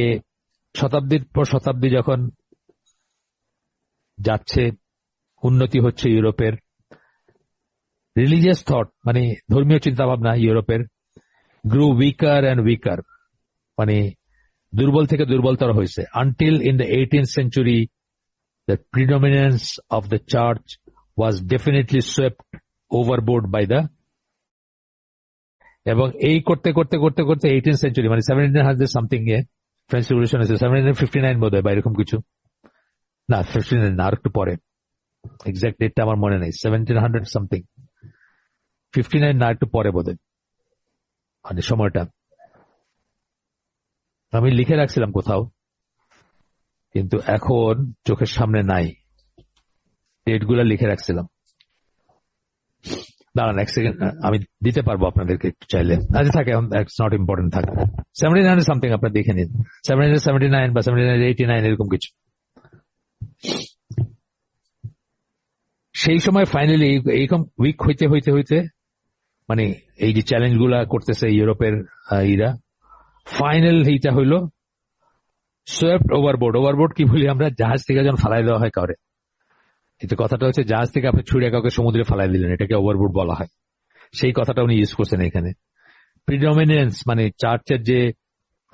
শতাব্দীর পর শতাব্দী যখন যাচ্ছে, উন্নতি হচ্ছে ইউরোপের, রিলিজিয়াস থট মানে ধর্মীয় চিন্তা ভাবনা ইউরোপের গ্রু উইকার অ্যান্ড উইকার, মানে দুর্বল থেকে দুর্বলতর হয়েছে। Until in the 18th century the predominance of the church was definitely swept overboard by the, এবং এই করতে করতে করতে করতে 18th century মানে 1700 সামথিং এ ফ্রেঞ্চ রিভলিউশন আছে, 1759 বোধ হয় বা এরকম কিছু, না 59 না, আর একটু পরে, এক্সাক্ট ডেটটা আমার মনে নেই, 1700 সামথিং, 59 না একটু পরে বোধ হয়, মানে সময়টা আমি লিখে রাখছিলাম কোথাও, কিন্তু এখন চোখের সামনে নাই, ডেট গুলা লিখে রাখছিলাম। দাঁড়ান এক সেকেন্ড, আমি দিতে পারবো আপনাদেরকে একটু চাইলে। আচ্ছা থাকে, ইটস নট ইম্পর্টেন্ট, থাকে 1700 সামথিং, আপনারা দেখে নিন, 1779 বা 1789 এরকম কিছু। সেই সময় ফাইনালি এইরকম উইক হইতে হইতে হইতে মানে এই যে চ্যালেঞ্জ গুলা করতেছে ইউরোপের ইরা, ফাইনাল এইটা হইলো সোয়েপ্ট ওভারবোর্ড। ওভারবোর্ড কি বলি আমরা, জাহাজ থেকে যখন ফালাই দেওয়া হয় কাউরে, এটা কথাটা হচ্ছে জাহাজ থেকে আপনি ছুড়ে কাউকে সমুদ্রে ফালাই দিলেন, এটাকে ওভারবোর্ড বলা হয়। সেই কথাটা উনি ইউজ করছেন এখানে। প্রিডমিনেন্স মানে চার্চের যে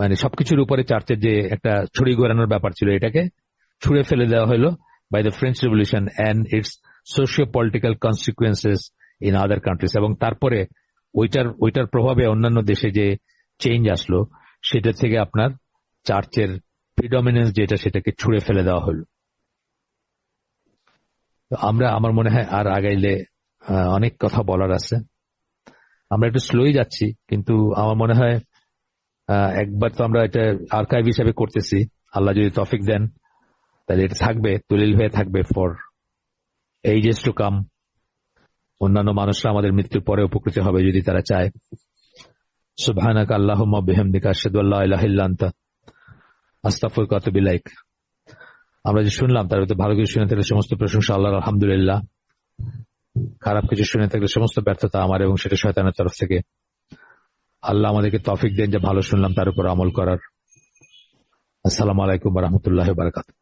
মানে সবকিছুর উপরে চার্চের যে একটা ছড়ি ঘোরানোর ব্যাপার ছিল, এটাকে ছুড়ে ফেলে দেওয়া হলো by the French Revolution and its socio political consequences in other countries. এবং তারপরে ওইটার প্রভাবে অন্যান্য দেশে যে চেঞ্জ আসলো, সেটা থেকে আপনার চার্চের প্রিডমিনেন্স যেটা, সেটাকে ছুড়ে ফেলে দেওয়া হলো। আমার মনে হয় আর আগাইলে অনেক কথা বলার আছে, আমরা একটু স্লোই যাচ্ছি, কিন্তু আমার মনে হয় একবার তো আমরা এটা আর্কাইভ হিসাবে করতেছি, আল্লাহ যদি তৌফিক দেন তাহলে এটা থাকবে, দলিল হয়ে থাকবে ফর এইজেস টু কাম। অন্যান্য মানুষরা আমাদের মৃত্যুর পরে উপকৃত হবে যদি তারা চায়। সুবহানাকা আল্লাহুম্মা বিহামদিকা আশহাদু আল্লা ইলাহা ইল্লা আনতা আস্তাগফিরুকা ওয়া আতুবু ইলাইক। আমরা যে শুনলাম তার ভিতরে ভালো কিছু শুনে থাকলে সমস্ত প্রশংসা আল্লাহর, আলহামদুলিল্লাহ। খারাপ কিছু শুনে থাকলে সমস্ত ব্যর্থতা আমার, এবং সেটা শয়তানের তরফ থেকে। আল্লাহ আমাদেরকে তৌফিক দেন যে ভালো শুনলাম তার উপর আমল করার। আসসালামু আলাইকুম ওয়া রাহমাতুল্লাহি ওয়া বারাকাতুহু।